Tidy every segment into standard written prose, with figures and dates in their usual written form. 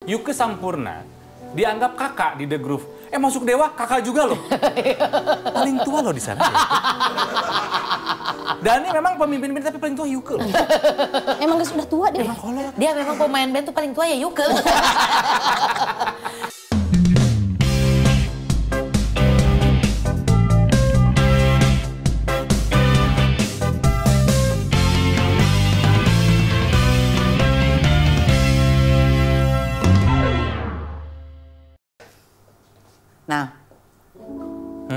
Yuke Sampurna dianggap kakak di The Groove. Masuk Dewa kakak juga loh. Paling tua loh di sana. Ya. Dan ini memang pemimpin band tapi paling tua Yuke loh. Emang sudah tua dia. Emang kolot. Dia memang pemain band tuh paling tua ya Yuke.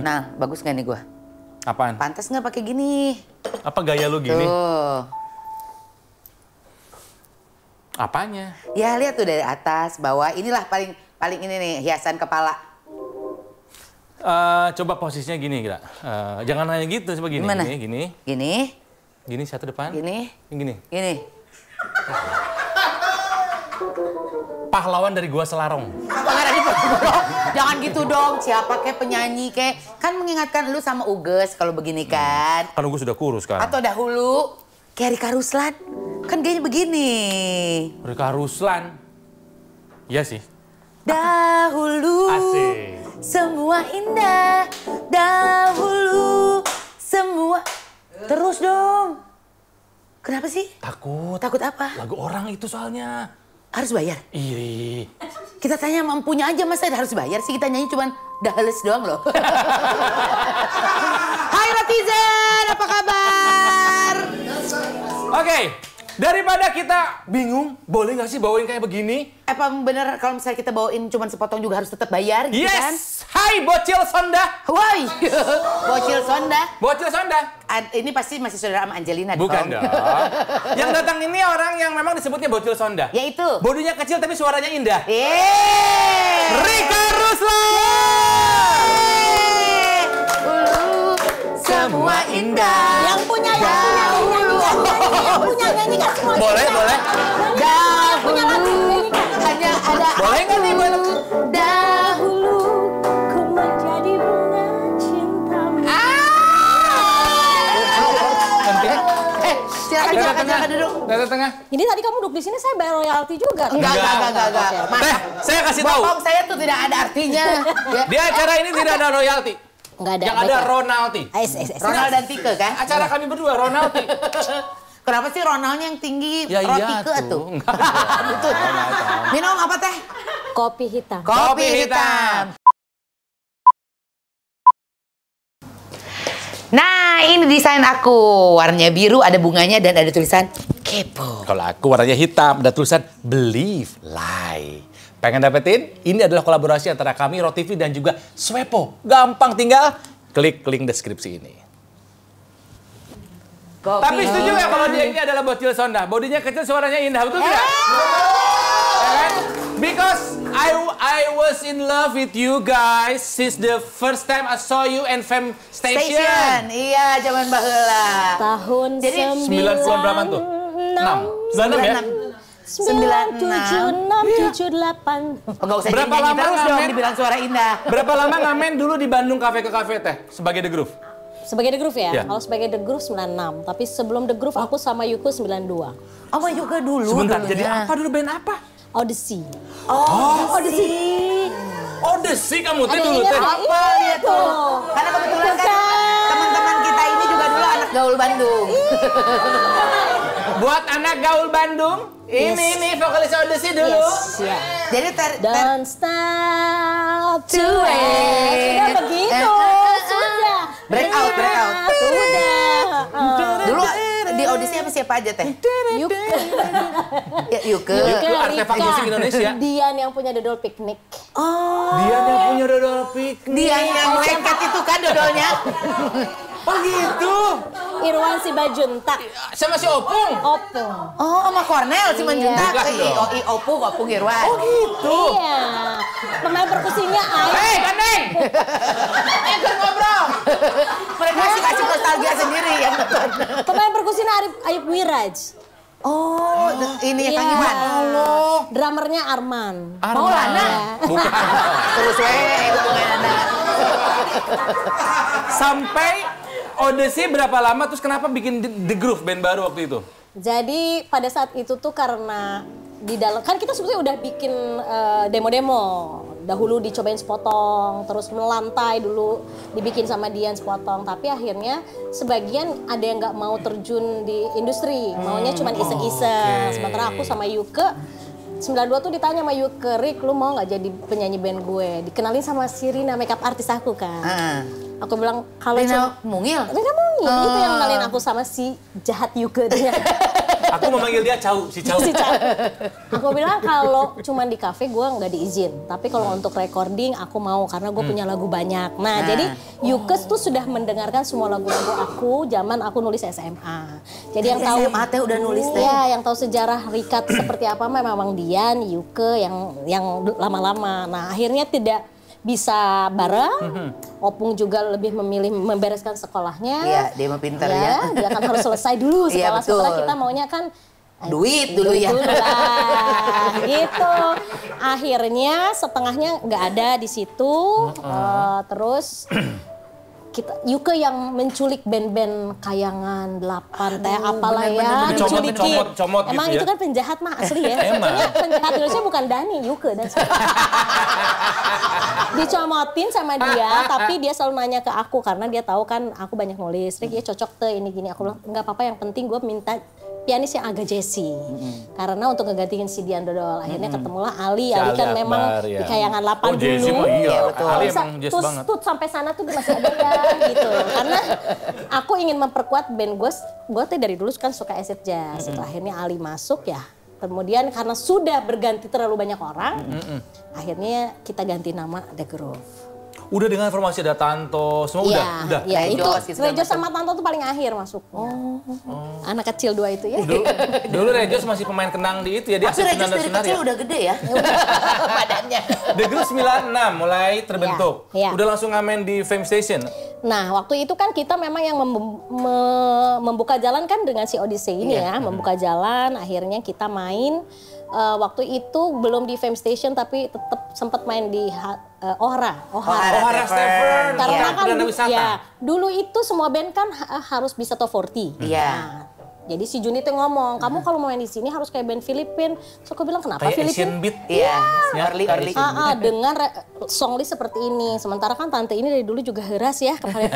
Nah, bagus gak nih gua? Apaan? Pantas nggak pakai gini? Apa gaya lu gini? Tuh. Apanya? Ya lihat tuh dari atas, bawah. Inilah paling ini nih hiasan kepala. Coba posisinya gini, Gra. Jangan hanya gitu, coba gini. Gimana? Gini. Gini satu depan. Gini. Gini. Pahlawan dari Gua Selarong. Jangan gitu dong, siapa kayak penyanyi kayak. Kan mengingatkan lu sama Uges kalau begini kan. Kan gue sudah kurus kan. Atau dahulu kayak Rika Ruslan. Kan kayaknya begini. Rika Ruslan. Iya sih. Dahulu. Asik. Semua indah. Dahulu. Semua. Terus dong. Kenapa sih? Takut. Takut apa? Lagu orang itu soalnya. Harus bayar? Iri. Kita tanya mampunya aja, masa harus bayar sih? Kita nyanyi cuman dahles doang loh. Hai Rotizen, apa kabar? Oke, daripada kita bingung, boleh nggak sih bawain kayak begini? Apa bener kalau misalnya kita bawain cuman sepotong juga harus tetap bayar gitu kan? Yes! Hai Bocil Sonda! Woi, Bocil Sonda. Bocil Sonda! Ini pasti masih saudara sama Angelina Bukan dong. Yang datang ini orang yang memang disebutnya Bocil Sonda. Yaitu? Bodinya kecil tapi suaranya indah. Rika Ruslan! Semua indah. Yang punya nyanyikan semua. Boleh. Dahulu hanya ada. Boleh nggak nih? Dahulu ku menjadi bunga cintamu. Silakan duduk. Dada tengah. Ini tadi kamu duduk di sini saya bayar royalti juga. Enggak. Teh, saya kasih tahu. Bokong saya tuh tidak ada artinya. Di acara ini tidak ada royalti. Enggak ada. Yang ada Ronalti. Ronald dan Tike kan? Acara kami berdua Ronalti. Kenapa sih Ronaldnya yang tinggi? Ya iya Tike tuh. Enggak. Betul. Minum apa teh? Kopi hitam. Kopi hitam. Nah, ini desain aku. Warnanya biru, ada bunganya dan ada tulisan kepo. Kalau aku warnanya hitam, ada tulisan Believe Lie. Pengen dapetin? Ini adalah kolaborasi antara kami, ROTV dan juga Swepo. Gampang, tinggal klik link deskripsi ini. Kopi. Tapi setuju ya kalau dia ini adalah Bocil Sonda? Bodinya kecil, suaranya indah, betul tidak? Because I was in love with you guys since the first time I saw you in Fem Station. Iya, zaman baheula. Tahun Jadi 90-an berapa tuh? 6. 96 ya? 9678. Enggak usah Berapa nyanyi lama terus dong ngamen? dibilang suara indah. Berapa lama ngamen dulu di Bandung kafe ke kafe teh sebagai The Groove? Sebagai The Groove ya? Ya. Kalau sebagai The Groove 96. Tapi sebelum The Groove aku sama Yuko 92. Apa juga dulu? Sebentar, dulunya. jadi apa dulu band apa? Odyssey. Odyssey. Odyssey kamu teh Ada dulu ini, teh. ada Apa ya tuh? Karena kebetulan kan teman-teman kita ini juga dulu anak gaul Bandung. Buat anak gaul Bandung, ini vokalis Odyssey dulu. Yes, ya. Jadi Don't stop to wait. Sudah begitu. Sudah. Break out. Sudah. Dulu di audisi apa siapa aja teh? Yuke. Ya, Yuke. Yuke artefak musik Indonesia. Dian yang punya dodol piknik. Oh. Dia yang punya dodol piknik. Dia yang lengket itu kan dodolnya. Oh gitu. Irwan Sibajuntak. Sama si Opung. Opung. Oh, sama Cornel si Manjuntak. Bukan dong. Opung Irwan. Oh gitu. Iya. Pemain perkusinya Aik. Hei, Gandeng! Ikut ngobrol. Mereka sih kasih nostalgia sendiri ya nonton. Pemain perkusinya Ayub Wiraj. Oh, ini ya Kang Iwan. Drummernya Arman. Maulana. Bukan. Terus hubungannya. Sampai Odyssey berapa lama terus kenapa bikin The Groove band baru waktu itu? Jadi pada saat itu tuh karena di dalam kan kita sebetulnya udah bikin demo-demo. Dahulu dicobain sepotong, terus melantai dulu dibikin sama Dian sepotong. Tapi akhirnya sebagian ada yang nggak mau terjun di industri, maunya cuma iseng-iseng. Sementara aku sama Yuke 92 tuh ditanya sama Yuke, Rik, lu mau nggak jadi penyanyi band gue? Dikenalin sama si Rina, makeup artis aku kan. Aku bilang kalau Rina Mungil? Rina Mungil, itu yang kenalin aku sama si jahat Yuke. Aku memanggil dia si Cau. Aku bilang kalau cuma di kafe gue nggak diizin, tapi kalau untuk recording aku mau karena gue punya lagu banyak. Nah, jadi Yukes tuh sudah mendengarkan semua lagu-lagu aku zaman aku nulis SMA. Jadi yang tahu SMA teh udah nulis teh. Ya, yang tahu sejarah Rikat seperti apa memang Dian, Yuke yang lama-lama. Nah, akhirnya tidak bisa bareng. Opung juga lebih memilih membereskan sekolahnya. Iya, dia mah pintar ya. Dia kan harus selesai dulu sekolah. Setelah kita maunya kan duit dulu ya. Gitu. Akhirnya setengahnya nggak ada di situ. Terus Yuke yang menculik band-band kayangan 8 teh apalah ya, diculikin. Comot Emang gitu itu ya? kan penjahat mah asli ya. Sebetulnya penjahat Indonesia bukan Dani, Yuke dan dicomotin sama dia, tapi dia selalu nanya ke aku karena dia tahu kan aku banyak nulis. Rik, ya cocok tuh ini gini. Aku bilang nggak apa-apa, yang penting gue minta pianis yang agak jazzy. Karena untuk ngegantiin si Dian Dodol. Akhirnya ketemulah Ali. Ali kan memang di kayangan 8 dulu. Iya, betul. Ali emang jazz banget. Tut sampai sana tuh masih ada ya gitu. Karena aku ingin memperkuat band gue. Gue tuh dari dulu kan suka acid jazz. Setelah akhirnya Ali masuk ya. Kemudian karena sudah berganti terlalu banyak orang, akhirnya kita ganti nama The Groove. Udah dengan formasi ada Tanto, semua udah. Iya, itu Rejo sama Tanto tuh paling akhir masuk. Anak kecil 2 itu ya. Dulu Rejo masih pemain kenang di itu ya, dia Rejo dari kecil udah gede ya. Badannya. The Groove 96 mulai terbentuk. Iya. Udah langsung ngamen di Fame Station. Nah, waktu itu kan kita memang yang membuka jalan kan dengan si Odyssey ini ya, membuka jalan, akhirnya kita main. Waktu itu belum di Fame Station tapi tetap sempat main di Ohara Tavern. Karena kan wisata. dulu itu semua band kan harus bisa top 40. Iya. Nah, jadi si Juni tuh ngomong, kamu kalau mau main di sini harus kayak band Filipin. So aku bilang kenapa Filipin? Filipin? Asian Beat. Iya. Early. Dengan song list seperti ini. Sementara kan tante ini dari dulu juga heras ya kemarin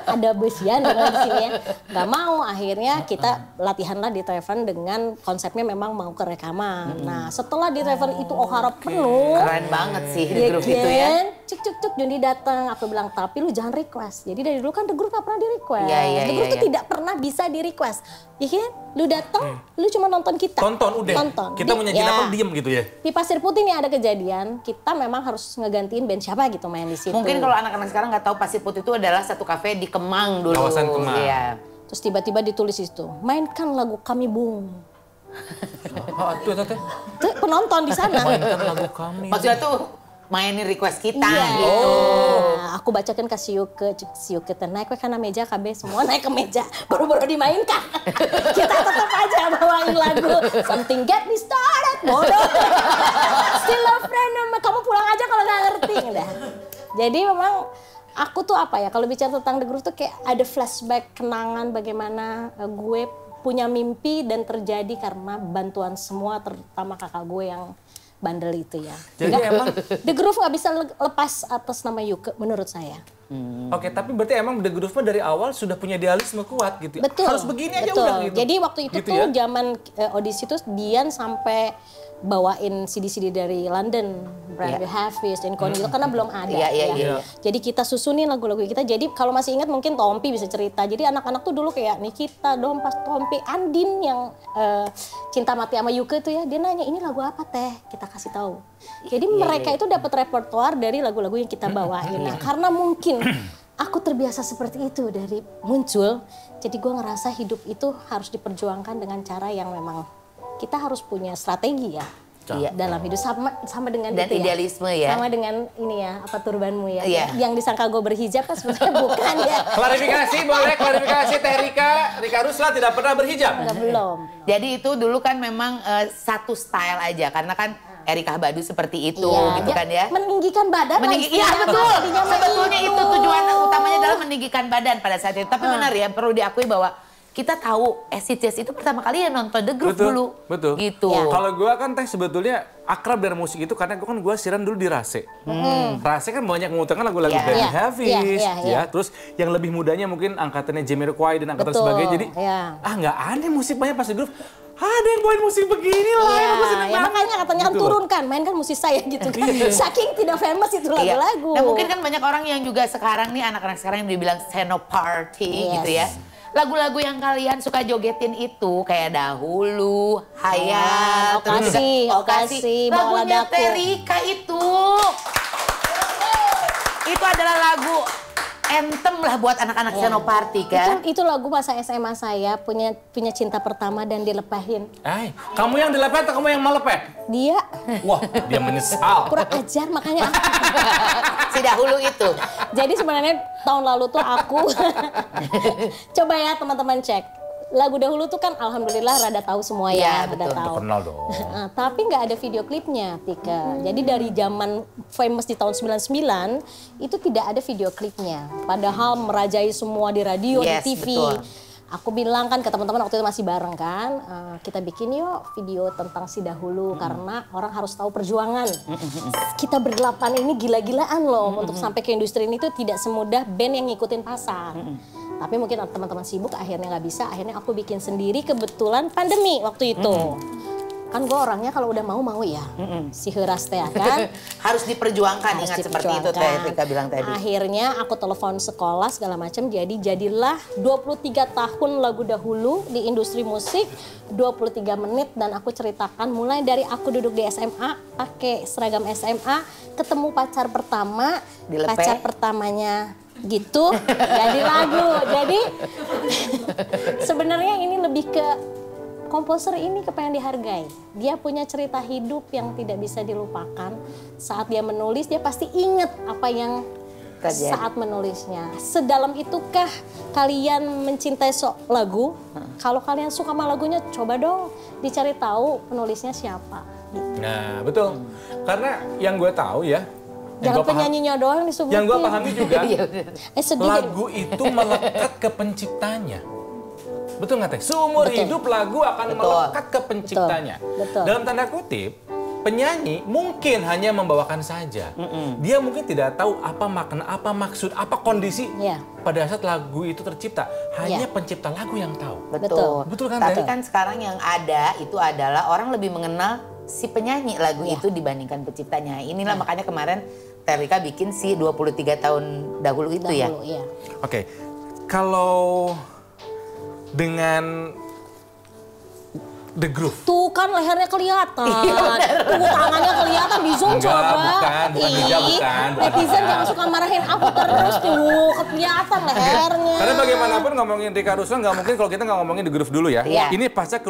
ada besian dengan di sini ya. Gak mau, akhirnya kita latihanlah di Tavern dengan konsepnya memang mau ke rekaman. Nah, setelah di Tavern itu Ohara penuh. Keren banget sih The Groove itu ya. Cuk Juni datang, aku bilang tapi lu jangan request. Jadi dari dulu kan The Groove gak pernah di request. The Groove tuh tidak pernah bisa di request. Ya kan, lu datang, lu cuma nonton kita. Tonton udah. Kita mau nyanyiin apa diem gitu ya. Di Pasir Putih nih ada kejadian, kita memang harus ngegantiin band siapa gitu main di situ. Mungkin kalau anak-anak sekarang nggak tahu Pasir Putih itu adalah satu kafe di Kemang dulu. Kawasan Kemang. Iya. Terus tiba-tiba ditulis itu, mainkan lagu Kami Bung. Tuh. Penonton di sana. Mainkan lagu kami. Maksudnya tuh mainin request kita gitu. gitu. Aku bacakan ke si Yuke naik ke karena meja KB semua naik ke meja baru-baru dimainkan. Kita tetap aja bawain lagu Something Get Me Started. Bodoh. Still a friend, kamu pulang aja kalau nggak ngerti. Udah. Jadi memang aku tuh apa ya, kalau bicara tentang The Groove tuh kayak ada flashback kenangan bagaimana gue punya mimpi dan terjadi karena bantuan semua, terutama kakak gue yang bandel itu ya. Jadi emang The Groove nggak bisa lepas atas nama Yuke menurut saya. Oke, tapi berarti emang The Groove dari awal sudah punya idealisme kuat gitu. Betul. Harus begini aja betul. udah gitu. Jadi waktu itu gitu tuh ya? zaman Odyssey tuh Dian sampai bawain CD-CD dari London, Bradley Hafiz, dan Connie itu karena belum ada. Iya. Jadi kita susunin lagu-lagu kita. Jadi kalau masih ingat mungkin Tompi bisa cerita. Jadi anak-anak tuh dulu kayak Nikita, Dompas, Tompi, Andin yang cinta mati sama Yuke tuh ya. Dia nanya ini lagu apa teh? Kita kasih tahu. Jadi mereka itu dapat repertoire dari lagu-lagu yang kita bawain. Nah, karena mungkin aku terbiasa seperti itu dari muncul. Jadi gue ngerasa hidup itu harus diperjuangkan dengan cara yang memang kita harus punya strategi ya. Iya. Dalam hidup sama dengan dan itu idealisme ya. Sama dengan ini ya, apa turbanmu ya. Iya. Yang disangka gue berhijab kan sebenarnya bukan ya. Klarifikasi boleh, klarifikasi Teh Rika Rusla tidak pernah berhijab. Enggak, belum. Jadi itu dulu kan memang satu style aja karena kan Erika Badu seperti itu gitu kan ya. Meninggikan badan. Iya betul. Sebetulnya itu tujuan utamanya adalah meninggikan badan pada saat itu. Tapi benar ya, perlu diakui bahwa kita tahu SCTS itu pertama kali ya nonton The Groove dulu. Betul. Gitu. Ya. Kalau gue kan Teh sebetulnya akrab dengan musik itu karena gue siaran dulu di Rase. Rase kan banyak mengutangkan lagu-lagu Debbie Harry, ya. Terus yang lebih mudanya mungkin angkatannya Jamiroquai dan angkatan sebagainya. Jadi nggak aneh musik banyak pas The Groove. Ada yang main musik begini lah. Ya, makanya katanya kan turunkan, main kan musik saya gitu kan. Saking tidak famous itu lagu-lagu. Nah mungkin kan banyak orang yang juga sekarang nih anak-anak sekarang yang dibilang Senoparty gitu ya. Lagu-lagu yang kalian suka jogetin itu kayak Dahulu, Hayat, Okasi, lagunya Terika itu adalah lagu anthem lah buat anak-anak Senoparty kan. Itu lagu masa SMA saya, punya cinta pertama dan dilepahin. Kamu yang dilepeh atau kamu yang melepeh? Dia. Wah, dia menyesal. Kurang ajar makanya. Si Dahulu itu. Jadi sebenarnya tahun lalu tuh aku coba ya teman-teman cek. Lagu Dahulu tuh kan alhamdulillah rada tahu semua ya, rada tahu. Terkenal dong. Tapi nggak ada video klipnya, Tika. Jadi dari zaman famous di tahun 99 itu tidak ada video klipnya. Padahal merajai semua di radio, di TV. Betul. Aku bilang kan ke teman-teman waktu itu masih bareng kan, kita bikin yuk video tentang si Dahulu karena orang harus tahu perjuangan. Kita berdelapan ini gila-gilaan loh untuk sampai ke industri ini tuh tidak semudah band yang ngikutin pasar. Tapi mungkin teman-teman sibuk akhirnya nggak bisa, akhirnya aku bikin sendiri kebetulan pandemi waktu itu. Kan gue orangnya kalau udah mau ya, si Heras teh kan. Harus diperjuangkan, ingat seperti itu teh Rika bilang tadi. Akhirnya aku telepon sekolah segala macam, jadilah 23 tahun lagu Dahulu di industri musik, 23 menit dan aku ceritakan mulai dari aku duduk di SMA, pakai seragam SMA, ketemu pacar pertama, pacar pertamanya gitu, jadi lagu. Jadi sebenarnya ini lebih ke komposer ini kepengen dihargai. Dia punya cerita hidup yang tidak bisa dilupakan. Saat dia menulis, dia pasti ingat apa yang saat menulisnya. Sedalam itukah kalian mencintai lagu? Kalau kalian suka sama lagunya, coba dong dicari tahu penulisnya siapa. Nah, betul. Karena yang gue tahu ya, jangan penyanyinya doang disebutin. Yang gue pahami juga, lagu itu melekat ke penciptanya. Betul nggak Teh? Seumur hidup lagu akan melekat ke penciptanya. Betul. Dalam tanda kutip, penyanyi mungkin hanya membawakan saja. Dia mungkin tidak tahu apa makna, apa maksud, apa kondisi pada saat lagu itu tercipta. Hanya pencipta lagu yang tahu. Betul kan? Tapi kan sekarang yang ada itu adalah orang lebih mengenal si penyanyi lagu itu dibandingkan penciptanya. Inilah makanya kemarin Terika bikin si 23 tahun dahulu itu ya. Oke, kalau dengan The Groove. Tuh kan lehernya kelihatan, tuh tangannya kelihatan di zoom coba. Bukan Netizen jangan suka marahin aku terus tuh, kelihatan lehernya. Karena bagaimanapun ngomongin Rika Ruslan nggak mungkin kalau kita nggak ngomongin The Groove dulu ya. Ini pasca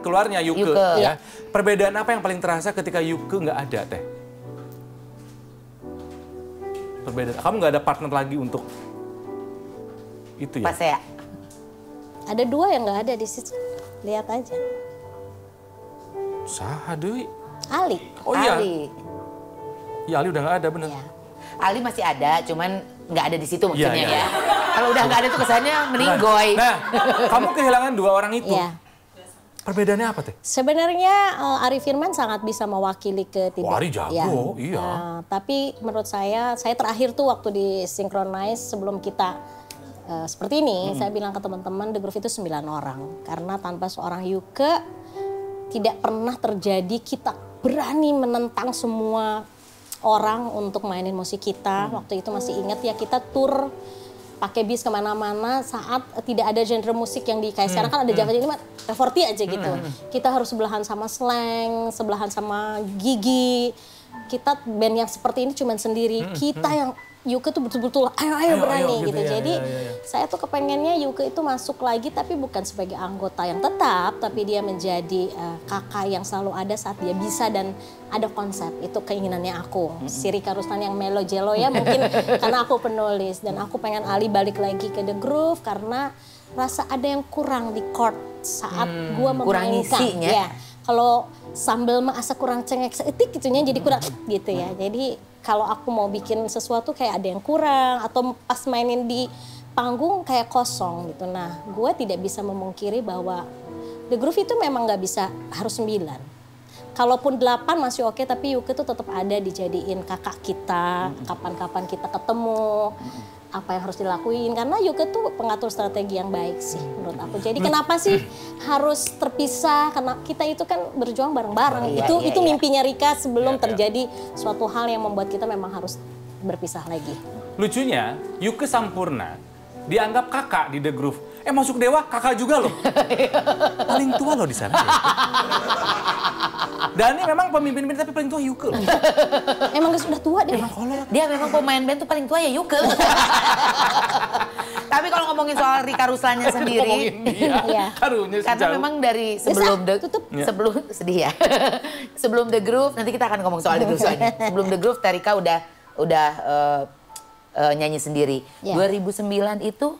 keluarnya Yuke. Ya. Perbedaan apa yang paling terasa ketika Yuke nggak ada Teh? Perbedaan, kamu nggak ada partner lagi untuk itu ya? Pas ya. Ada dua yang nggak ada di situ, lihat aja. Saha deui? Ali. Oh iya. Iya Ali udah nggak ada bener. Ali masih ada, cuman nggak ada di situ maksudnya ya. Kalau udah nggak ada tuh kesannya meninggoy. Nah, kamu kehilangan dua orang itu. Perbedaannya apa Teh? Sebenarnya Ari Firman sangat bisa mewakili ketiga. Ari jago, iya. Tapi menurut saya terakhir tuh waktu di Synchronize sebelum kita seperti ini, saya bilang ke teman-teman The Groove itu 9 orang. Karena tanpa seorang Yuke, tidak pernah terjadi kita berani menentang semua orang untuk mainin musik kita. Waktu itu masih ingat ya, kita tour pakai bis kemana-mana saat tidak ada genre musik yang kayak sekarang kan ada Java ini mah Revorti aja gitu. Kita harus sebelahan sama Slang, sebelahan sama Gigi. Kita band yang seperti ini cuman sendiri. Kita yang Yuke tuh betul-betul ayo berani gitu. Jadi saya tuh kepengennya Yuke itu masuk lagi tapi bukan sebagai anggota yang tetap, tapi dia menjadi kakak yang selalu ada saat dia bisa dan ada konsep. Itu keinginannya aku. Si Rika Ruslan yang melo-jelo ya mungkin karena aku penulis dan aku pengen Ali balik lagi ke The Groove karena rasa ada yang kurang di chord saat gua memainkan. Kurang isinya. Ya. Kalau sambal mah asa kurang cengek seetik gitunya jadi kurang gitu ya. Jadi kalau aku mau bikin sesuatu kayak ada yang kurang atau pas mainin di panggung kayak kosong gitu. Nah, gue tidak bisa memungkiri bahwa The Groove itu memang nggak bisa harus 9. Kalaupun 8 masih oke, tapi Yuke tuh tetap ada dijadiin kakak kita, kapan-kapan kita ketemu, apa yang harus dilakuin. Karena Yuke tuh pengatur strategi yang baik sih menurut aku. Jadi kenapa sih harus terpisah? Karena kita itu kan berjuang bareng-bareng. Itu mimpinya Rika sebelum terjadi suatu hal yang membuat kita memang harus berpisah lagi. Lucunya, Yuke Sampurna dianggap kakak di The Groove. Masuk Dewa kakak juga loh. Paling tua loh di sana. Ya. Dani memang pemimpin band tapi paling tua Yuke loh. Emang sudah tua dia. Dia memang pemain band tuh paling tua ya Yuke. Tapi kalau ngomongin soal Rika Ruslannya sendiri, karena memang dari sebelum sedih ya. Sebelum The Groove, nanti kita akan ngomong soal The Groove soalnya. Sebelum The Groove, Rika udah nyanyi sendiri. 2009 itu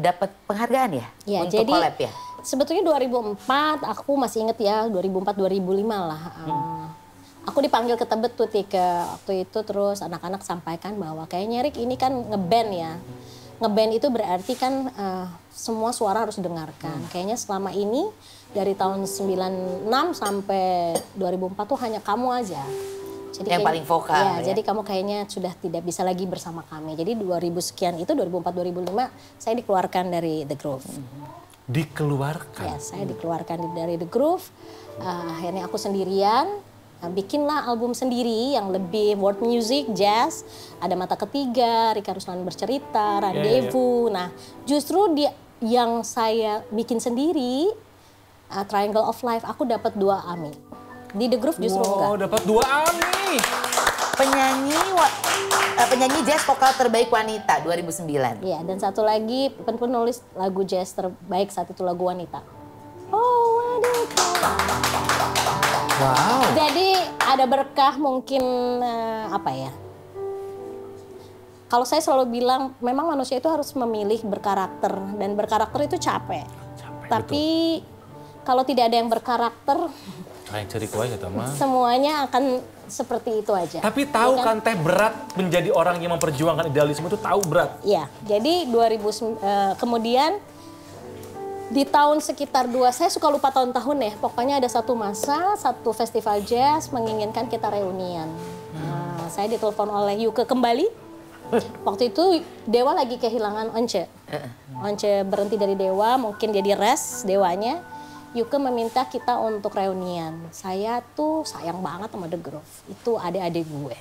dapat penghargaan ya untuk collab ya? Sebetulnya 2004, aku masih inget ya, 2004-2005 lah. Aku dipanggil ke Tebet tuh waktu itu, terus anak-anak sampaikan bahwa kayaknya Rik ini kan ngeband ya. Ngeband itu berarti kan semua suara harus didengarkan. Kayaknya selama ini dari tahun 96 sampai 2004 tuh hanya kamu aja. Jadi yang paling vokal. Jadi kamu kayaknya sudah tidak bisa lagi bersama kami. Jadi 2000 sekian itu 2004-2005 saya dikeluarkan dari The Groove. Dikeluarkan? Ya, saya dikeluarkan dari The Groove. Akhirnya aku sendirian. Bikinlah album sendiri yang lebih world music, jazz. Ada Mata Ketiga, Rika Ruslan Bercerita, Rendezvous. Nah, justru yang saya bikin sendiri, Triangle of Life, aku dapat 2 AMI. Di The Groove justru enggak. Wow, dapat 2 AMI. Penyanyi jazz vokal terbaik wanita 2009. Iya, dan satu lagi penulis lagu jazz terbaik saat itu lagu wanita. Oh, wanita. Wow. Jadi ada berkah mungkin apa ya? Kalau saya selalu bilang memang manusia itu harus memilih berkarakter dan berkarakter itu capek. Tapi kalau tidak ada yang berkarakter, semuanya akan seperti itu aja. Tapi tahu kan Teh berat menjadi orang yang memperjuangkan idealisme itu tahu berat. Iya, jadi kemudian di tahun sekitar saya suka lupa tahun-tahun ya. Pokoknya ada satu masa, satu festival jazz menginginkan kita reunian. Nah, saya ditelepon oleh Yuke kembali. Waktu itu Dewa lagi kehilangan Once. Once berhenti dari Dewa, mungkin jadi rest Dewanya. Yuke meminta kita untuk reunian. Saya tuh sayang banget sama The Groove. Itu adik-adik gue.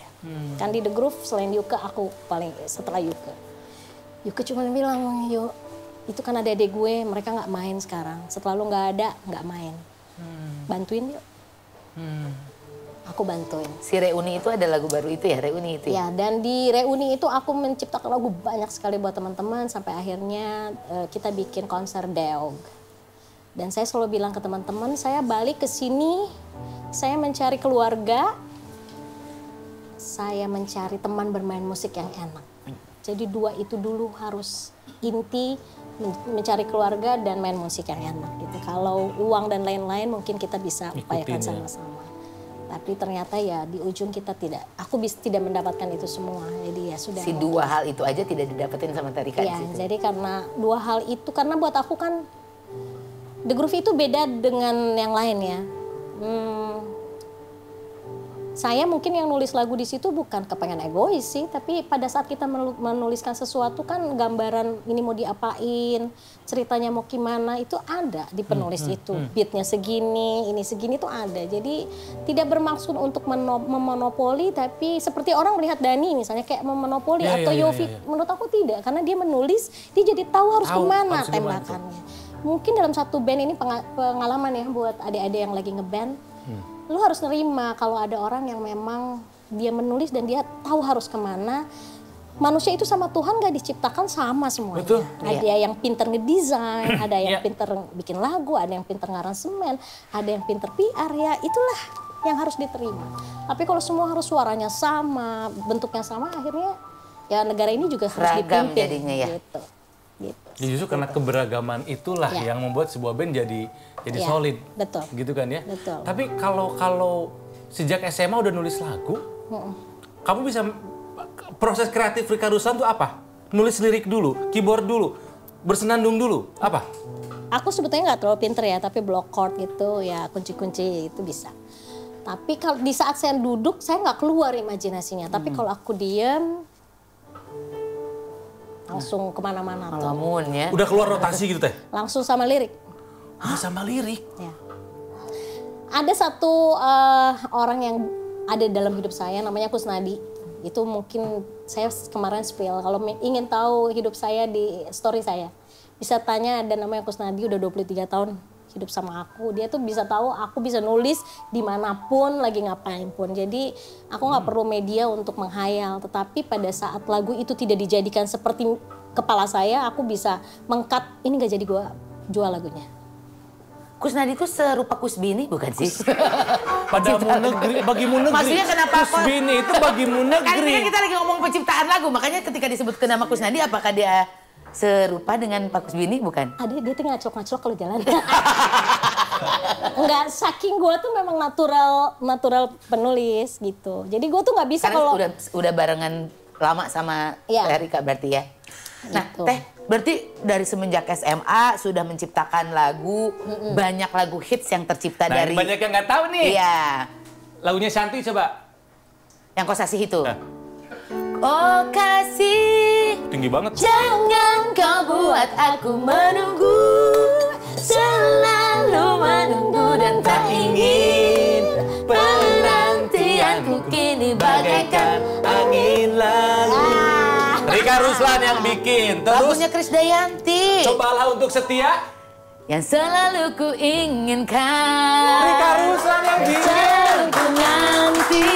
Kan di The Groove selain Yuke, aku paling setelah Yuke. Yuke cuma bilang, yuk itu kan adik-adik gue, mereka nggak main sekarang. Setelah lu nggak ada, nggak main. Bantuin yuk. Aku bantuin. Si Reuni itu ada lagu baru itu ya, Reuni itu ya? Ya, dan di Reuni itu aku menciptakan lagu banyak sekali buat teman-teman. Sampai akhirnya kita bikin konser Deog. Dan saya selalu bilang ke teman-teman, saya balik ke sini, saya mencari keluarga, saya mencari teman bermain musik yang enak. Jadi 2 itu dulu harus inti, mencari keluarga dan main musik yang enak gitu. Kalau uang dan lain-lain mungkin kita bisa upayakan sama-sama. Tapi ternyata ya di ujung kita tidak, tidak mendapatkan itu semua. Jadi ya sudah. Si 2 hal itu aja tidak didapetin sama Rika. Iya, jadi karena 2 hal itu, karena buat aku kan The Groove itu beda dengan yang lain ya. Saya mungkin yang nulis lagu di situ bukan kepengen egois sih, tapi pada saat kita menuliskan sesuatu kan gambaran ini mau diapain, ceritanya mau gimana, itu ada di penulis itu. Beatnya segini, ini segini tuh ada. Jadi tidak bermaksud untuk memonopoli, tapi seperti orang melihat Dani misalnya kayak memonopoli atau Yofi. Menurut aku tidak, karena dia menulis, dia jadi tahu harus kemana tembakannya. Mungkin dalam satu band ini pengalaman ya buat adik-adik yang lagi ngeband. Lu harus nerima kalau ada orang yang memang dia menulis dan dia tahu harus kemana. Manusia itu sama Tuhan gak diciptakan sama semuanya. Betul. Ada yang pinter ngedesain, ada yang pinter bikin lagu, ada yang pinter ngaransemen, ada yang pinter PR, ya itulah yang harus diterima. Tapi kalau semua harus suaranya sama, bentuknya sama, akhirnya ya negara ini juga harus dipimpin. Jadinya ya. Gitu. Ya justru karena keberagaman itulah yang membuat sebuah band jadi solid. Betul. Gitu kan ya? Betul. Tapi kalau sejak SMA udah nulis lagu, kamu bisa proses kreatif Rika Ruslan tuh apa? nulis lirik dulu, keyboard dulu, bersenandung dulu, apa? Aku sebetulnya nggak terlalu pinter ya, tapi block chord gitu ya, kunci-kunci itu bisa. Tapi kalau di saat saya duduk, saya nggak keluar imajinasinya. Tapi kalau aku diem, langsung kemana-mana. Ngelamun ya. Udah keluar rotasi gitu teh? Langsung sama lirik. Sama lirik? Ya. Ada satu orang yang ada dalam hidup saya, namanya Kusnadi. Itu mungkin saya kemarin spill, kalau ingin tahu hidup saya di story saya. Bisa tanya, ada namanya Kusnadi, udah 23 tahun hidup sama aku. Dia tuh bisa tahu aku bisa nulis dimanapun, lagi ngapain pun. Jadi aku nggak perlu media untuk menghayal. Tetapi pada saat lagu itu tidak dijadikan seperti kepala saya, aku bisa meng-cut, ini nggak jadi gua jual lagunya. Kusnadi itu serupa Kusbini bukan sih? Padamu negeri, bagimu negeri. Maksudnya kenapa? Kusbini itu bagimu negeri. Kan ini kita lagi ngomong penciptaan lagu, makanya ketika disebut nama Kusnadi, apakah dia serupa dengan Pak Kusbini bukan? Ada, dia tuh ngaclok-ngaclok kalau jalan. Enggak, saking gue tuh memang natural penulis gitu. Jadi gue tuh nggak bisa kalau udah barengan lama sama Erika berarti ya. Nah, gitu. Teh, berarti dari semenjak SMA sudah menciptakan lagu, banyak lagu hits yang tercipta dari. Banyak yang nggak tahu nih. Iya. Lagunya Shanty coba. Yang Kau Kasih itu. Oh kasih, tinggi banget. Jangan kau buat aku menunggu, selalu menunggu dan tak ingin. Penantianku kini bagaikan angin lalu. Rika Ruslan yang bikin. Terus lagunya Krisdayanti. Cobalah untuk setia. Yang selalu ku inginkan. Rika Ruslan yang bikin. Selalu ku nanti.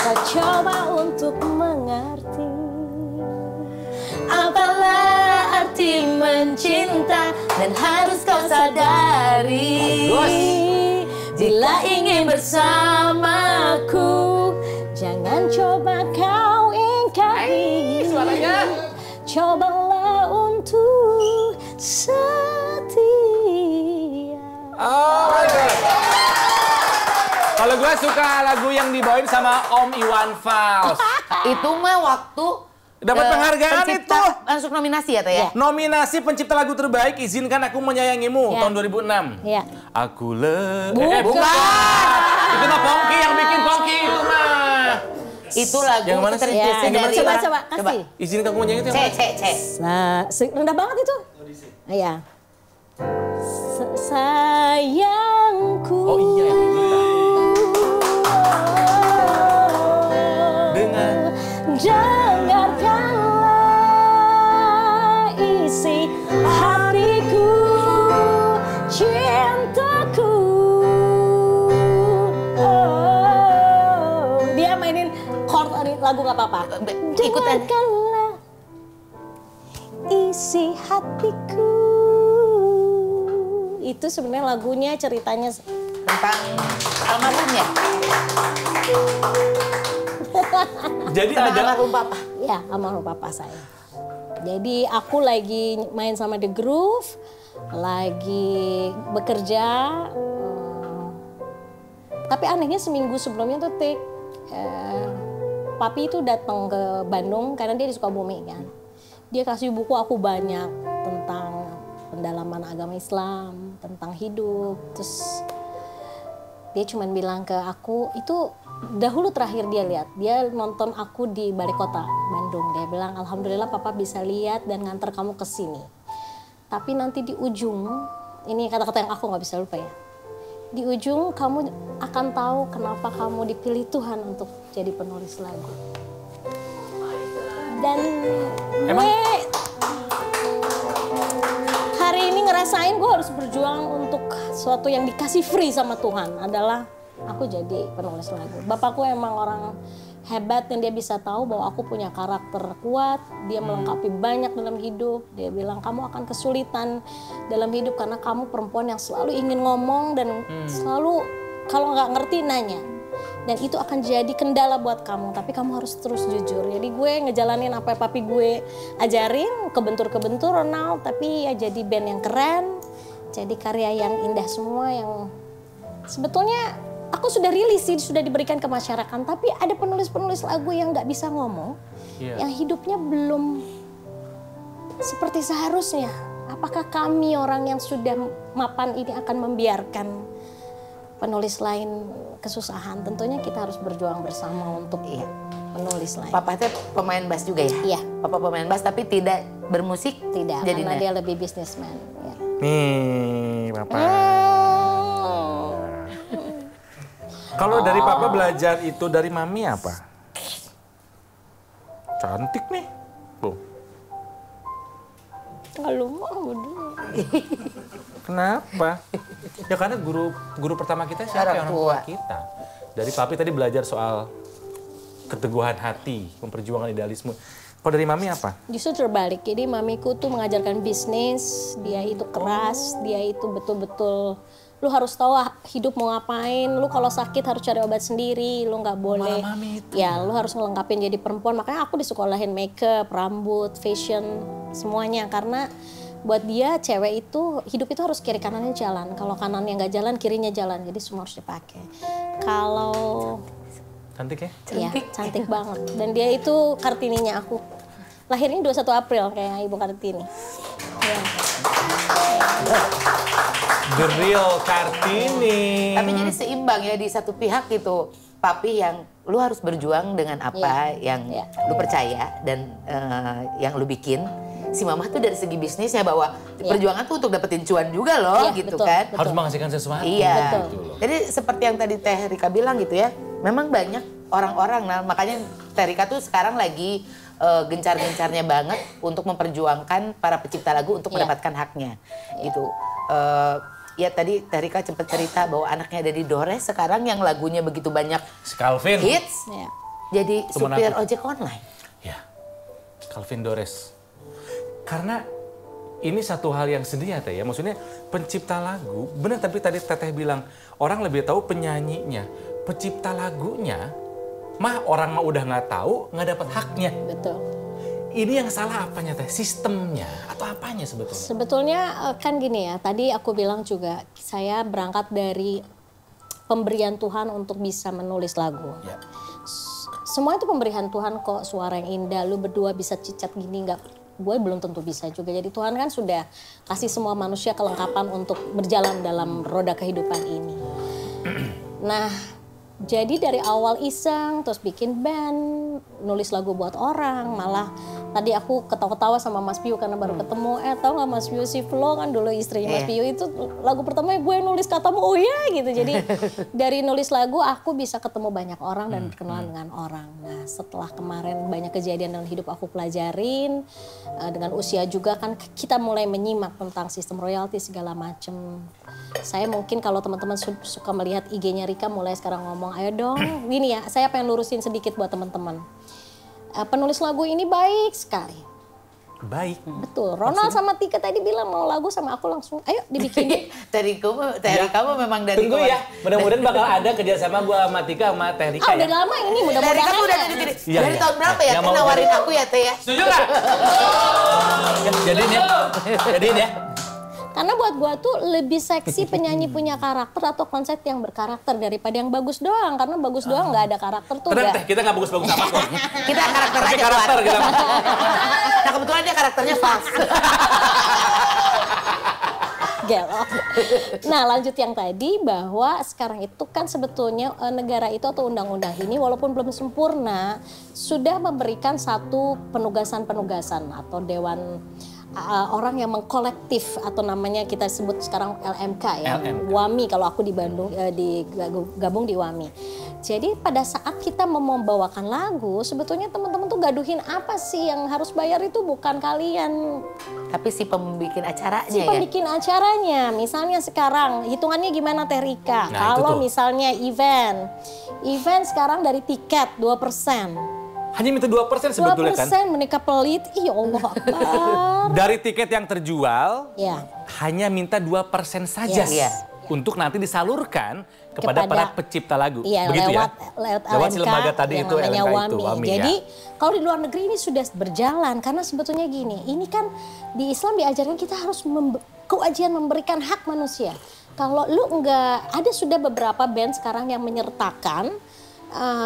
Kau coba untuk mengerti apalah arti mencinta, dan harus kau sadari. Bila ingin bersamaku, jangan coba kau ingkari. Suaranya. Cobalah untuk setia. Kalau gue suka lagu yang dibawain sama Om Iwan Fals. Itu mah waktu dapat penghargaan pencipta, itu. masuk nominasi ya Teh ya? Nominasi pencipta lagu terbaik Izinkan Aku Menyayangimu tahun 2006. Iya. Aku Bukan. Itu mah Pongki yang bikin Pongki itu mah. Itu lagu yang mana sih? terinspirasi dari Coba orang- kasih. Izinkan Aku Menyayangimu itu. Rendah banget itu. Iya. Sayangku. Oh iya. Dengan dengarkanlah isi hatiku, cintaku. Dia mainin chord lagu nggak apa-apa. Ikutan. Dengarkanlah isi hatiku. Itu sebenarnya lagunya ceritanya Tentang almarhum ya? jadi Tentang ada almarhum papa. ya almarhum papa saya. Jadi aku lagi main sama The Groove, lagi bekerja. Tapi anehnya seminggu sebelumnya tuh papi itu datang ke Bandung karena dia di Sukabumi kan. Dia kasih buku aku banyak tentang pendalaman agama Islam, tentang hidup. Terus dia cuma bilang ke aku, itu dahulu terakhir dia lihat, dia nonton aku di Balai Kota Bandung. Dia bilang, alhamdulillah papa bisa lihat dan nganter kamu ke sini. Tapi nanti di ujung, ini kata-kata yang aku nggak bisa lupa ya. Di ujung kamu akan tahu kenapa kamu dipilih Tuhan untuk jadi penulis lagu. Dan gue hari ini ngerasain gue harus berjuang untuk sesuatu yang dikasih free sama Tuhan, adalah aku jadi penulis lagu. Bapakku emang orang hebat dan dia bisa tahu bahwa aku punya karakter kuat, dia melengkapi banyak dalam hidup. Dia bilang kamu akan kesulitan dalam hidup karena kamu perempuan yang selalu ingin ngomong dan selalu kalau nggak ngerti nanya. Dan itu akan jadi kendala buat kamu, tapi kamu harus terus jujur. Jadi gue ngejalanin apa yang papi gue ajarin, kebentur-kebentur Ronald, tapi ya jadi band yang keren, jadi karya yang indah semua yang sebetulnya aku sudah rilis sih, sudah diberikan ke masyarakat, tapi ada penulis-penulis lagu yang nggak bisa ngomong, yang hidupnya belum seperti seharusnya. Apakah kami orang yang sudah mapan ini akan membiarkan penulis lain kesusahan? Tentunya kita harus berjuang bersama untuk penulis lain. Papa teh pemain bass juga ya? Iya. Papa pemain bass tapi tidak bermusik? Tidak, karena dia lebih bisnismen. Ya. Nih, Papa. Kalau dari Papa belajar itu dari Mami apa? Cantik nih. Tuh. Kalau mau Kenapa? Ya karena guru pertama kita siapa? Orang tua kita. Dari Papi tadi belajar soal keteguhan hati, memperjuangkan idealisme. Kalau dari Mami apa? Justru terbalik. Jadi mamiku tuh mengajarkan bisnis, dia itu keras, dia itu betul-betul lu harus tahu hidup mau ngapain, lu kalau sakit harus cari obat sendiri, lu nggak boleh. Ya, lu harus ngelengkapin jadi perempuan. Makanya aku disekolahin makeup, rambut, fashion, semuanya karena buat dia cewek itu hidup itu harus kiri kanannya jalan. Kalau kanannya nggak jalan, kirinya jalan. Jadi semua harus dipakai. Kalau cantik ya? Iya, cantik banget. Dan dia itu Kartininya aku. Lahirnya 21 April kayak Ibu Kartini. Ya. The real Kartini. Tapi jadi seimbang ya di satu pihak gitu. Papi yang lu harus berjuang dengan apa yang lu percaya dan yang lu bikin. Si Mama tuh dari segi bisnisnya bahwa perjuangan tuh untuk dapetin cuan juga loh gitu betul, kan. betul. Harus menghasilkan sesuatu. Iya. Betul. Jadi seperti yang tadi Teh Rika bilang gitu ya. Memang banyak orang-orang, nah makanya Teh Rika tuh sekarang lagi gencar-gencarnya banget untuk memperjuangkan para pencipta lagu untuk mendapatkan haknya gitu. Ya tadi Teh Rika sempat cerita bahwa anaknya ada di Dores sekarang yang lagunya begitu banyak Calvin hits, jadi supir ojek online. Ya, Calvin Dores. Karena ini satu hal yang sedih ya Teh ya, maksudnya pencipta lagu, benar tapi tadi Teteh bilang orang lebih tahu penyanyinya, pencipta lagunya, orang mah udah nggak tahu, nggak dapat haknya. Betul. Ini yang salah apanya Teh? Sistemnya atau apanya sebetulnya? Sebetulnya kan gini ya, tadi aku bilang juga saya berangkat dari pemberian Tuhan untuk bisa menulis lagu. Ya. Semua itu pemberian Tuhan kok, suara yang indah, lu berdua bisa cicat gini nggak? Gue belum tentu bisa juga. Jadi Tuhan kan sudah kasih semua manusia kelengkapan untuk berjalan dalam roda kehidupan ini. Nah, jadi dari awal iseng, terus bikin band, nulis lagu buat orang, malah tadi aku ketawa-ketawa sama Mas Piyu karena baru ketemu, tau gak Mas Piyu si Flo kan dulu istrinya Mas Piyu itu lagu pertama gue nulis katamu, oh ya gitu. Jadi dari nulis lagu aku bisa ketemu banyak orang dan berkenalan dengan orang. Nah setelah kemarin banyak kejadian dalam hidup aku pelajarin, dengan usia juga kan kita mulai menyimak tentang sistem royalti segala macem. Saya mungkin kalau teman-teman suka melihat IG-nya Rika mulai sekarang ngomong, ayo dong, gini ya, saya pengen lurusin sedikit buat teman-teman. Penulis lagu ini baik sekali. Baik. Betul. Ronald sama Tika tadi bilang mau lagu sama aku langsung, ayo dibikin. Teh Rika memang dari Tunggu ya, mudah-mudahan bakal ada kerjasama gua sama Tika sama Teh Rika ya. Udah lama ini, mudah-mudahan. Dari tahun berapa ya? Kan nawarin aku ya Teh ya. Setuju gak? Jadiin ya. Karena buat gua tuh lebih seksi penyanyi punya karakter atau konsep yang berkarakter daripada yang bagus doang. Karena bagus doang nggak ada karakter tuh. Tenang Teh, kita nggak bagus-bagus amat kok. Kita karakter Tapi aja karakter kita. Nah kebetulan dia karakternya fals. Gelo. Nah lanjut yang tadi bahwa sekarang itu kan sebetulnya negara itu atau undang-undang ini walaupun belum sempurna sudah memberikan satu penugasan-penugasan atau dewan orang yang mengkolektif atau namanya kita sebut sekarang LMK ya, WAMI kalau aku di Bandung digabung di WAMI. Jadi pada saat kita membawakan lagu sebetulnya teman-teman tuh gaduhin apa sih yang harus bayar itu bukan kalian. Tapi si pembikin acaranya si pembikin acaranya. Misalnya sekarang hitungannya gimana Teh Rika? Nah, kalau misalnya event sekarang dari tiket 2%. Hanya minta 2% sebetulnya kan? 2% menikah pelit, iya Allah Akbar. Dari tiket yang terjual, hanya minta 2% saja. Untuk nanti disalurkan kepada para pencipta lagu. Iya, begitu lewat si lembaga tadi yang itu, namanya LMK WAMI. Jadi kalau di luar negeri ini sudah berjalan, karena sebetulnya gini, ini kan di Islam diajarkan kita harus kewajiban memberikan hak manusia. Kalau lu enggak, ada sudah beberapa band sekarang yang menyertakan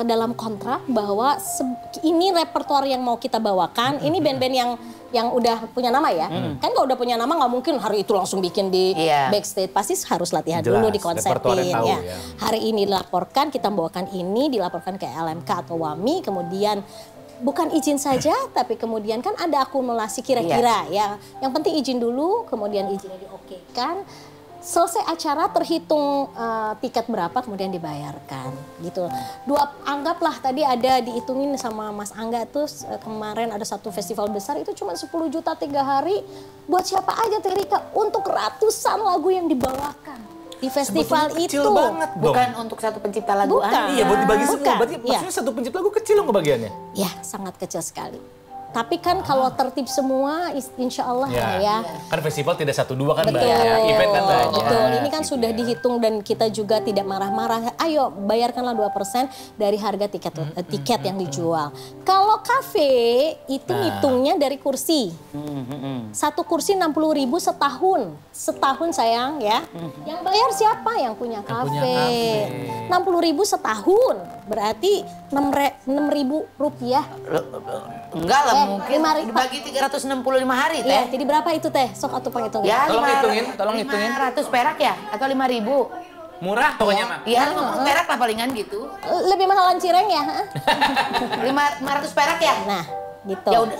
dalam kontrak bahwa ini repertoire yang mau kita bawakan, ini band-band yang udah punya nama ya. Kan kalau udah punya nama nggak mungkin hari itu langsung bikin di backstage, pasti harus latihan dulu di konsepin ya. Hari ini dilaporkan, kita membawakan ini, dilaporkan ke LMK atau WAMI, kemudian bukan izin saja, tapi kemudian kan ada akumulasi kira-kira ya. Yang penting izin dulu, kemudian izinnya diokekan. Selesai acara terhitung tiket berapa kemudian dibayarkan gitu. Anggaplah tadi ada dihitungin sama Mas Angga tuh kemarin ada satu festival besar itu cuma 10 juta 3 hari. Buat siapa aja Terika untuk ratusan lagu yang dibawakan di festival itu. Kecil banget dong. Bukan untuk satu pencipta lagu. Iya, buat dibagi semua. Berarti maksudnya satu pencipta lagu kecil dong kebagiannya? Ya, sangat kecil sekali. Tapi kan kalau tertib semua, insya Allah ya. Kan festival tidak 1-2 kan betul, banyak, event kan banyak. Betul, ini kan sudah dihitung dan kita juga tidak marah-marah. Ayo bayarkanlah 2% dari harga tiket yang dijual. Kalau kafe itu ngitungnya dari kursi. Satu kursi 60.000 setahun. Setahun sayang ya. Yang bayar siapa? Yang punya kafe. 60.000 setahun. Berarti 6.000 rupiah. Enggak lah, mungkin dibagi 365 hari teh. Iya, jadi berapa itu teh? Sok atuh pang hitung. Ya, tolong hitungin. 500 perak ya? Atau 5.000? Murah pokoknya mah. Iya, 50 perak lah palingan gitu. Lebih mahalan cireng ya? 500 perak ya? Nah, gitu. Ya udah.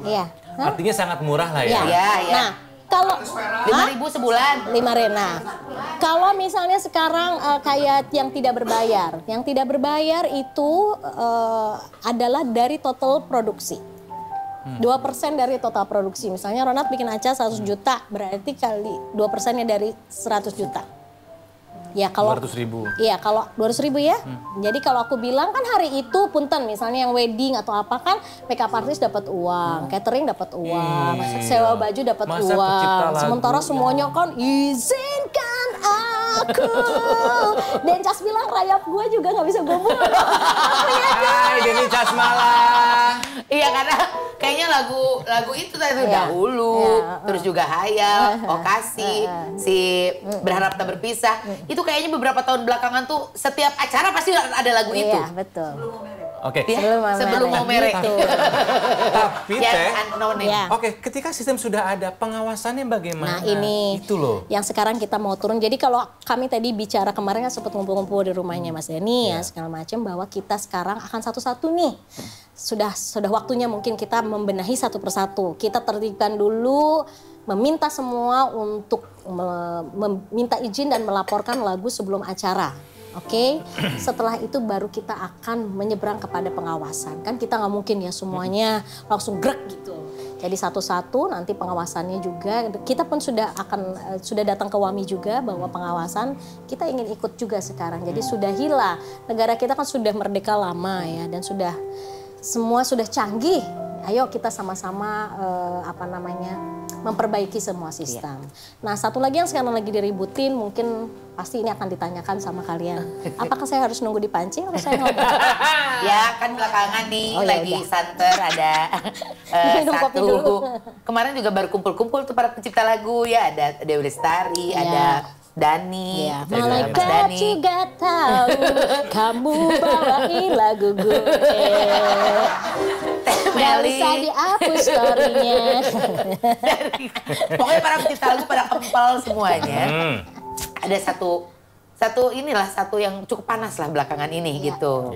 Iya. Artinya sangat murah lah ya. Iya. Nah, kalau 5.000 sebulan. 5 rena. Kalau misalnya sekarang kayak yang tidak berbayar itu adalah dari total produksi. 2% dari total produksi. Misalnya Ronald bikin acara 100 juta, berarti kali 2%-nya dari 100 juta. Ya kalau 200.000. Iya, kalau 200.000 ya. Jadi kalau aku bilang kan hari itu punten misalnya yang wedding atau apa kan makeup artist dapat uang, catering dapat uang, sewa baju dapat uang. Sementara semuanya kan izinkan aku. Dencas bilang rayap gue juga nggak bisa gue buang. Hai Denny Casmala. Iya karena kayaknya lagu itu tadi dahulu, terus juga Hayal, Okasi, si Berharap Tak Berpisah. Itu kayaknya beberapa tahun belakangan tuh setiap acara pasti ada lagu itu. Iya, betul. Oke. Sebelum mau merek. Tapi teh. Oke, ketika sistem sudah ada, pengawasannya bagaimana? Nah, ini itu loh. Yang sekarang kita mau turun. Jadi kalau kami tadi bicara kemarin kan sempat ngumpul-ngumpul di rumahnya Mas Denny ya segala macam bahwa kita sekarang akan satu-satu nih. Sudah waktunya mungkin kita membenahi satu persatu. Kita tertibkan dulu, meminta semua untuk meminta izin dan melaporkan lagu sebelum acara. Oke, setelah itu baru kita akan menyeberang kepada pengawasan. Kan kita nggak mungkin ya semuanya langsung grek gitu. Jadi satu-satu nanti pengawasannya juga. Kita pun sudah datang ke WAMI juga bahwa pengawasan kita ingin ikut juga sekarang. Jadi sudah hilang. Negara kita kan sudah merdeka lama ya dan semua sudah canggih. Ayo kita sama-sama memperbaiki semua sistem. Nah satu lagi yang sekarang lagi diributin mungkin pasti ini akan ditanyakan sama kalian. Apakah saya harus nunggu dipancing atau saya ngobrol? Ya kan belakangan nih lagi santer ada satu. Kemarin juga baru kumpul-kumpul tuh para pencipta lagu ya ada Dewi Lestari, ada Dani, Malaikat juga tahu kamu bawain lagu gue. Gak usah dihapus story-nya. Pokoknya para pencipta lagu pada kempal semuanya. Ada satu yang cukup panas lah belakangan ini gitu.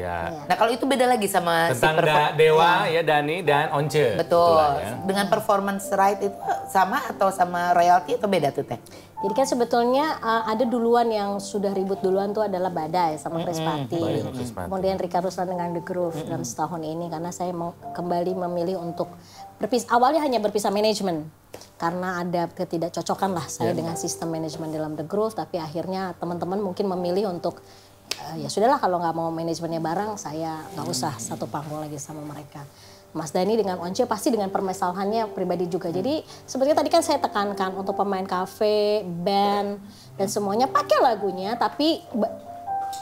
Nah kalau itu beda lagi sama tentang Dewa ya Dani dan Once. Betul. Dengan performance right itu sama atau sama royalty atau beda tuh teh? Jadi kan sebetulnya ada duluan yang sudah ribut duluan tuh adalah Badai sama Chris Patti. Kemudian Rika Ruslan dengan The Groove dalam setahun ini karena saya kembali memilih untuk awalnya hanya berpisah manajemen. Karena ada ketidakcocokan lah saya dengan sistem manajemen dalam The Groove. Tapi akhirnya teman-teman mungkin memilih untuk ya sudahlah kalau nggak mau manajemennya bareng saya nggak usah satu panggung lagi sama mereka. Mas Dani dengan Once pasti dengan permasalahannya pribadi juga. Jadi sepertinya tadi kan saya tekankan untuk pemain kafe, band, dan semuanya pakai lagunya. Tapi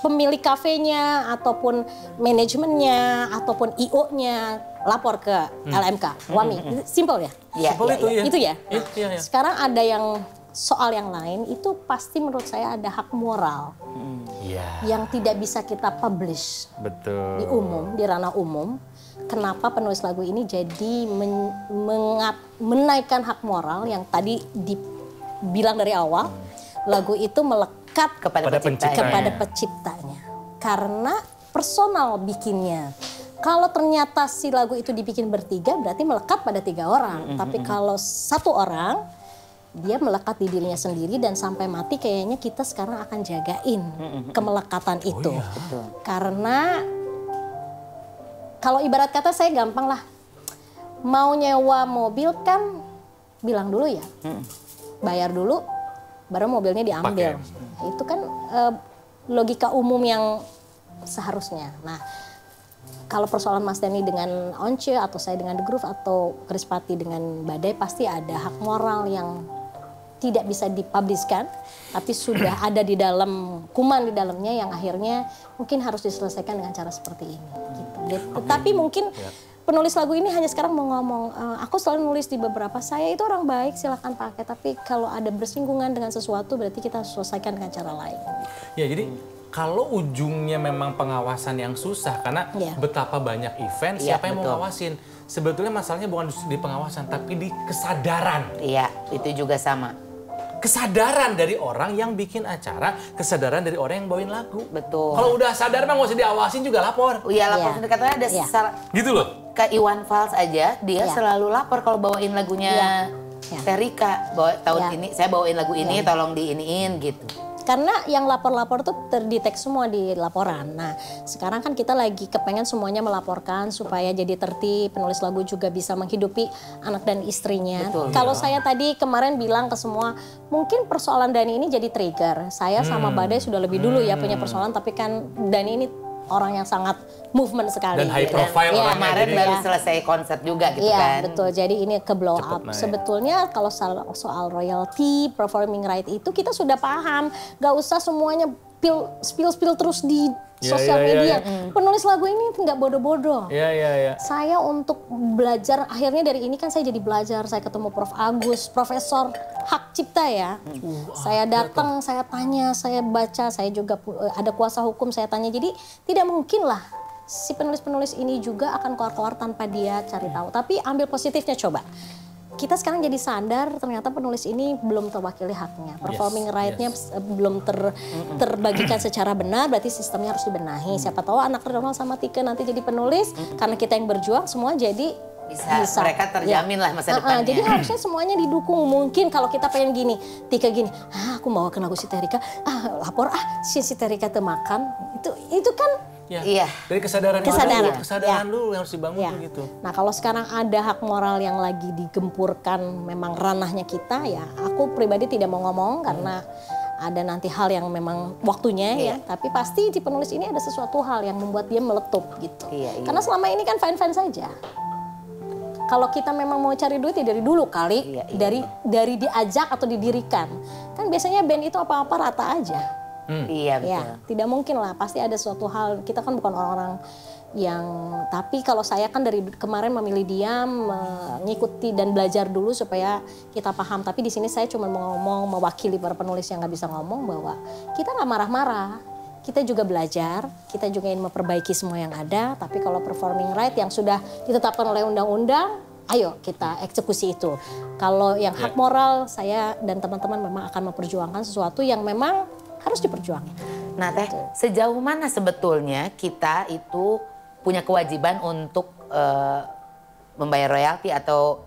pemilik kafenya ataupun manajemennya ataupun IO-nya lapor ke LMK, WAMI. Simple ya? Simple itu ya. Itu ya? Nah, sekarang ada yang soal yang lain itu pasti menurut saya ada hak moral. yang tidak bisa kita publish Betul. di umum, di ranah umum. Kenapa penulis lagu ini jadi menaikkan hak moral yang tadi dibilang dari awal, lagu itu melekat kepada penciptanya. Karena personal bikinnya. Kalau ternyata si lagu itu dibikin bertiga, berarti melekat pada 3 orang. Tapi kalau 1 orang, dia melekat di dirinya sendiri dan sampai mati kayaknya kita sekarang akan jagain kemelekatan itu. Karena kalau ibarat kata saya gampang lah, mau nyewa mobil kan bilang dulu ya, bayar dulu, baru mobilnya diambil. Itu kan logika umum yang seharusnya. Nah, kalau persoalan Mas Dhani dengan Once atau saya dengan The Groove atau Krispati dengan Badai, pasti ada hak moral yang tidak bisa dipubliskan, tapi sudah ada di dalam kuman di dalamnya yang akhirnya mungkin harus diselesaikan dengan cara seperti ini. Gitu. Tapi mungkin penulis lagu ini hanya sekarang mau ngomong, aku selalu nulis di beberapa, saya itu orang baik silahkan pakai, tapi kalau ada bersinggungan dengan sesuatu berarti kita selesaikan dengan cara lain. Ya jadi kalau ujungnya memang pengawasan yang susah karena betapa banyak event, siapa yang mau ngawasin? Sebetulnya masalahnya bukan di pengawasan tapi di kesadaran. Iya, itu juga sama. Kesadaran dari orang yang bikin acara, kesadaran dari orang yang bawain lagu. Betul. Kalau udah sadar mah nggak usah diawasin juga lapor. Iya, lapor. Katanya ada gitu loh. Ke Iwan Fals aja, dia selalu lapor kalau bawain lagunya Terika. Tahun ini saya bawain lagu ini, tolong diiniin gitu. Karena yang lapor-lapor tuh terdetek semua di laporan. Nah, sekarang kan kita lagi kepengen semuanya melaporkan supaya jadi tertib, penulis lagu juga bisa menghidupi anak dan istrinya. Kalau saya tadi kemarin bilang ke semua, mungkin persoalan Dhani ini jadi trigger. Saya sama Badai sudah lebih dulu ya punya persoalan, tapi kan Dhani ini orang yang sangat movement sekali. Dan high profile orangnya. Kemarin baru selesai konser juga gitu kan. Iya betul, jadi ini ke blow up. Sebetulnya kalau soal royalty, performing right itu kita sudah paham. Gak usah semuanya spill terus di sosial media. Penulis lagu ini nggak bodoh-bodoh. Saya untuk belajar, akhirnya dari ini kan saya jadi belajar. Saya ketemu Prof. Agus, Profesor Hak Cipta ya. Saya datang, saya tanya, saya baca, saya juga ada kuasa hukum, saya tanya. Jadi tidak mungkin lah si penulis-penulis ini juga akan keluar-keluar tanpa dia cari tahu. Tapi ambil positifnya coba. Kita sekarang jadi sadar ternyata penulis ini belum terwakili haknya. Performing right-nya belum terbagikan secara benar, berarti sistemnya harus dibenahi. Siapa tahu anak Ronald sama Tika nanti jadi penulis, karena kita yang berjuang semua jadi bisa. Mereka terjamin lah masa depannya. Jadi harusnya semuanya didukung. Mungkin kalau kita pengen gini, Tika gini, aku mau ke lagu si Terika, lapor si Terika makan. Itu kan dari kesadaran dulu yang harus dibangun gitu. Nah kalau sekarang ada hak moral yang lagi digempurkan memang ranahnya kita ya, aku pribadi tidak mau ngomong karena ada nanti hal yang memang waktunya ya. Tapi pasti di penulis ini ada sesuatu hal yang membuat dia meletup gitu. Karena selama ini kan fine-fine saja. Kalau kita memang mau cari duit ya dari dulu kali, dari diajak atau didirikan. Kan biasanya band itu apa-apa rata aja. Iya betul. Ya, tidak mungkin lah, pasti ada suatu hal. Kita kan bukan orang-orang yang, tapi kalau saya kan dari kemarin memilih diam, mengikuti dan belajar dulu supaya kita paham. Tapi di sini saya cuma mau ngomong, mewakili para penulis yang nggak bisa ngomong bahwa kita nggak marah-marah. Kita juga belajar, kita juga ingin memperbaiki semua yang ada. Tapi kalau performing right yang sudah ditetapkan oleh undang-undang, ayo kita eksekusi itu. Kalau yang hak moral, saya dan teman-teman memang akan memperjuangkan sesuatu yang memang harus diperjuangkan. Nah Teh, sejauh mana sebetulnya kita itu punya kewajiban untuk membayar royalti atau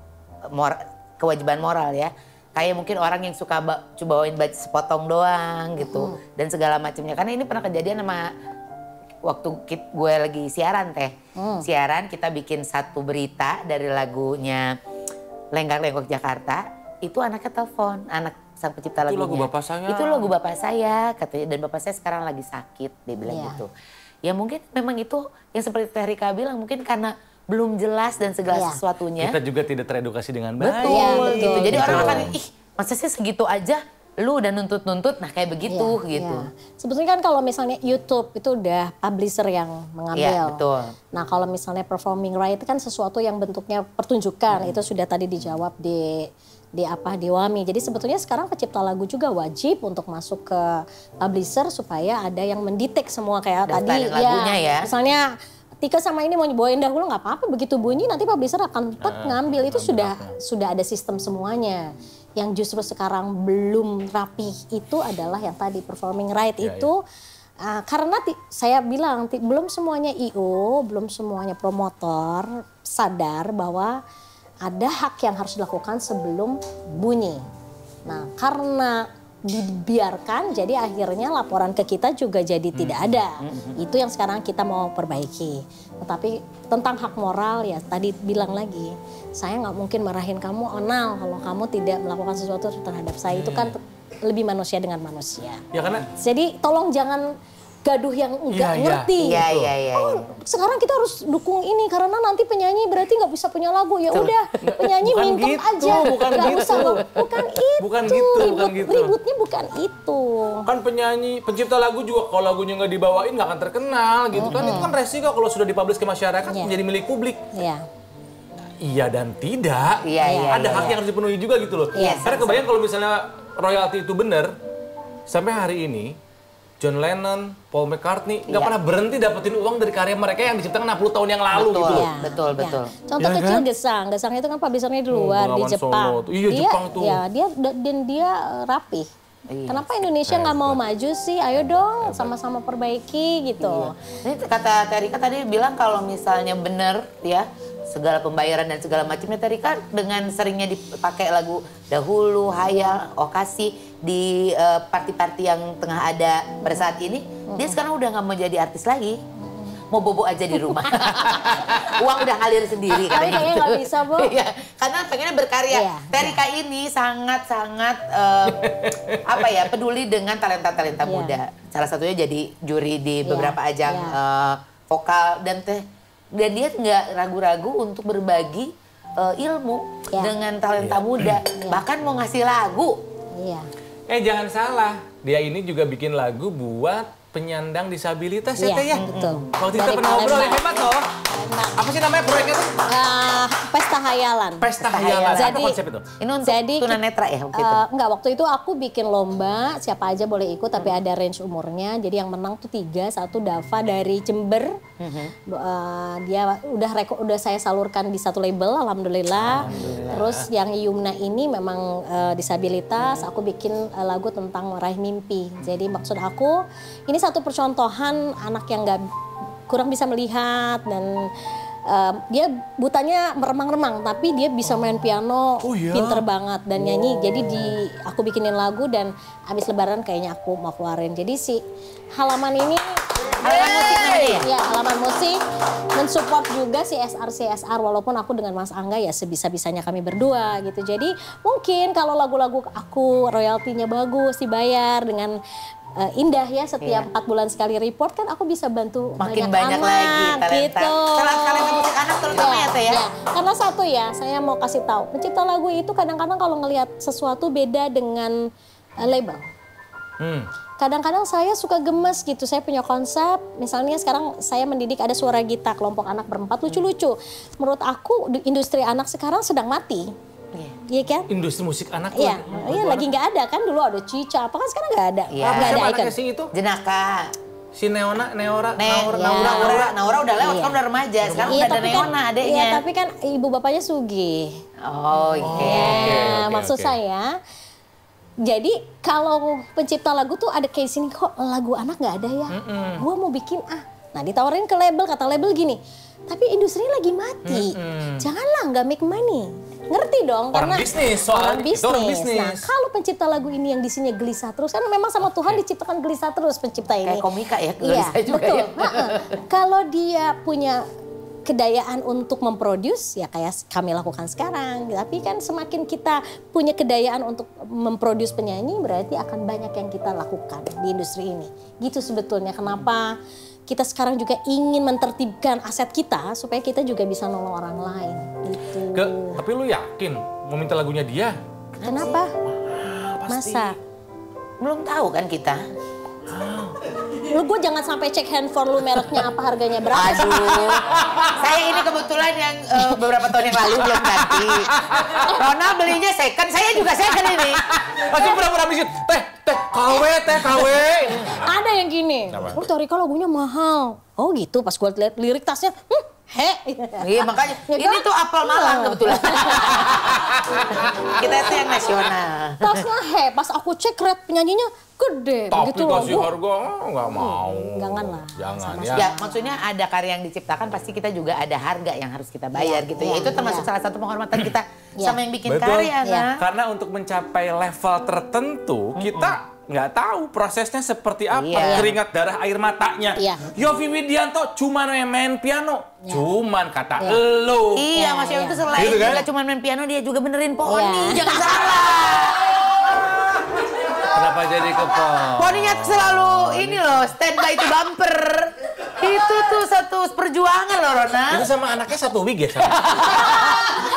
kewajiban moral ya? Kayak mungkin orang yang suka bawain baju sepotong doang gitu dan segala macamnya. Karena ini pernah kejadian sama waktu gue lagi siaran Teh. Siaran kita bikin satu berita dari lagunya Lenggak-Lenggok Jakarta. Itu anaknya telepon, anak sang pencipta lagunya. Itu lagu bapak saya. Itu lagu bapak saya katanya, dan bapak saya sekarang lagi sakit, dia bilang gitu. Ya mungkin memang itu yang seperti Terika bilang, mungkin karena belum jelas dan segala sesuatunya. Kita juga tidak teredukasi dengan baik. Betul. Jadi orang akan, masa sih segitu aja lu udah nuntut-nuntut, nah kayak begitu gitu. Sebetulnya kan kalau misalnya YouTube itu udah publisher yang mengambil. Iya, betul. Nah kalau misalnya performing right itu kan sesuatu yang bentuknya pertunjukan, itu sudah tadi dijawab di di WAMI. Jadi sebetulnya sekarang pencipta lagu juga wajib untuk masuk ke publisher supaya ada yang mendetek semua kayak tadi lagunya ya. Misalnya Tika sama ini mau bawain dahulu nggak apa-apa, begitu bunyi nanti publisher akan ngambil. Itu sudah ada sistem semuanya. Yang justru sekarang belum rapih itu adalah yang tadi performing right itu. Karena saya bilang belum semuanya IO, belum semuanya promotor sadar bahwa ada hak yang harus dilakukan sebelum bunyi. Nah, karena dibiarkan, jadi akhirnya laporan ke kita juga jadi tidak ada. Itu yang sekarang kita mau perbaiki. Tetapi tentang hak moral ya tadi bilang lagi, saya nggak mungkin marahin kamu Onal kalau kamu tidak melakukan sesuatu terhadap saya. Itu kan lebih manusia dengan manusia. Ya karena. Jadi tolong jangan gaduh yang enggak ngerti. Sekarang kita harus dukung ini karena nanti penyanyi berarti nggak bisa punya lagu. Ya udah, penyanyi minta aja. Bukan gitu. Bukan gitu. Ributnya bukan itu. Kan penyanyi, pencipta lagu juga kalau lagunya nggak dibawain nggak akan terkenal gitu kan. Itu kan resiko kalau sudah dipublish ke masyarakat menjadi milik publik. Iya dan tidak. Ada hak yang harus dipenuhi juga gitu loh. Karena kebayang kalau misalnya royalti itu benar, sampai hari ini John Lennon, Paul McCartney nggak pernah berhenti dapetin uang dari karya mereka yang diciptakan 60 tahun yang lalu gitu loh. Betul. Contoh kecil Gesang itu kan publishernya di luar di Jepang. Iya Jepang tuh. Ya dia rapih. Kenapa Indonesia nggak mau maju sih? Ayo dong sama-sama perbaiki gitu. Ini kata Terika tadi bilang kalau misalnya benar ya segala pembayaran dan segala macamnya, Terika dengan seringnya dipakai lagu dahulu, hayal, okasi di party-party yang tengah ada pada saat ini, dia sekarang udah nggak mau jadi artis lagi. Mau bobo aja di rumah. Uang udah ngalir sendiri. Tapi kayaknya nggak bisa, Bu. Karena pengennya berkarya. Terika ini sangat-sangat peduli dengan talenta-talenta muda. Salah satunya jadi juri di beberapa ajang vokal dan dia nggak ragu-ragu untuk berbagi ilmu dengan talenta muda. Bahkan mau ngasih lagu. Jangan salah, dia ini juga bikin lagu buat penyandang disabilitas ya Teh ya. Betul. Waktu kita pernah ngobrol yang hebat loh. Apa sih namanya proyeknya tuh? Pesta Hayalan. Pesta Hayalan. Jadi, apa konsep itu? Ini untuk tunanetra ya waktu itu? Enggak, waktu itu aku bikin lomba, siapa aja boleh ikut tapi ada range umurnya. Jadi yang menang tuh 3, satu Dava dari Jember. Dia udah saya salurkan di satu label, alhamdulillah. Terus yang Yumna ini memang disabilitas, aku bikin lagu tentang meraih mimpi. Jadi maksud aku ini satu percontohan anak yang kurang bisa melihat dan dia butanya meremang-remang tapi dia bisa main piano, pinter banget dan nyanyi. Jadi aku bikinin lagu dan habis lebaran kayaknya aku mau keluarin. Jadi si halaman ini halaman musik mensupport juga si CSR walaupun aku dengan Mas Angga ya sebisa-bisanya kami berdua gitu. Jadi mungkin kalau lagu-lagu aku royaltinya bagus dibayar dengan indah ya setiap 4 bulan sekali report kan aku bisa bantu makin banyak anak, lagi talenta. Gitu. Talenta musik anak terutama ya Teh ya. Karena satu ya saya mau kasih tahu pencipta lagu itu kadang-kadang kalau ngelihat sesuatu beda dengan label. Kadang-kadang saya suka gemes gitu, saya punya konsep, misalnya sekarang saya mendidik ada suara gita kelompok anak berempat lucu-lucu. Menurut aku industri anak sekarang sedang mati. Iya kan? Industri musik anak Iya, lagi nggak ada kan dulu ada Cica, apa kan sekarang nggak ada. Nggak ada icon. Si itu? Jenaka. Si Naura udah lewat kan udah remaja, sekarang udah ada Neona adeknya. Iya, tapi kan ibu bapaknya sugih. Maksud saya jadi kalau pencipta lagu tuh ada case ini kok lagu anak nggak ada ya, gue mau bikin nah ditawarin ke label, kata label gini, tapi industri lagi mati, janganlah nggak make money, ngerti dong? Orang karena bisnis, orang bisnis. Nah kalau pencipta lagu ini yang di sini gelisah terus, kan memang sama Tuhan diciptakan gelisah terus pencipta ini. Kayak komika ya, gelisah juga betul. ya. Kalau dia punya kedayaan untuk memproduce ya kayak kami lakukan sekarang, tapi kan semakin kita punya kedayaan untuk memproduce penyanyi berarti akan banyak yang kita lakukan di industri ini. Gitu sebetulnya kenapa kita sekarang juga ingin mentertibkan aset kita supaya kita juga bisa nolong orang lain gitu. Tapi lu yakin mau minta lagunya dia? Kenapa? Masa? Belum tahu kan kita. Lu gue jangan sampai cek handphone lu mereknya apa, harganya berapa. Aduh, saya ini kebetulan yang beberapa tahun yang lalu belum ganti. Ronald belinya second, saya juga second ini. Pasti pura-pura bikin, teh, KW. Ada yang gini, lu Terika lagunya mahal. Oh gitu, pas gue liat lirik tasnya, Iya makanya, ini tuh apel Malang kebetulan. Kita itu yang nasional. Tasnya pas aku cek rate penyanyinya gede. Tapi begitu kasih loh. harga nggak mau. Jangan lah. Jangan Sama ya. Ya maksudnya ada karya yang diciptakan pasti kita juga ada harga yang harus kita bayar gitu ya. Itu termasuk salah satu penghormatan kita sama yang bikin Betul. karya. Nah. Karena untuk mencapai level tertentu kita nggak tahu prosesnya seperti apa, Iya. keringat darah air matanya. Iya. Yovie Widianto cuman main piano, cuman kata elo. Iya, Iya, Mas Yofi iya. itu selain Gitu kan? juga cuma main piano, dia juga benerin poni, Iya. jangan salah. Kenapa jadi ke pon? Poninya selalu ini loh, standby itu bumper. Itu tuh satu perjuangan loh, Rona. Itu sama anaknya satu wig ya?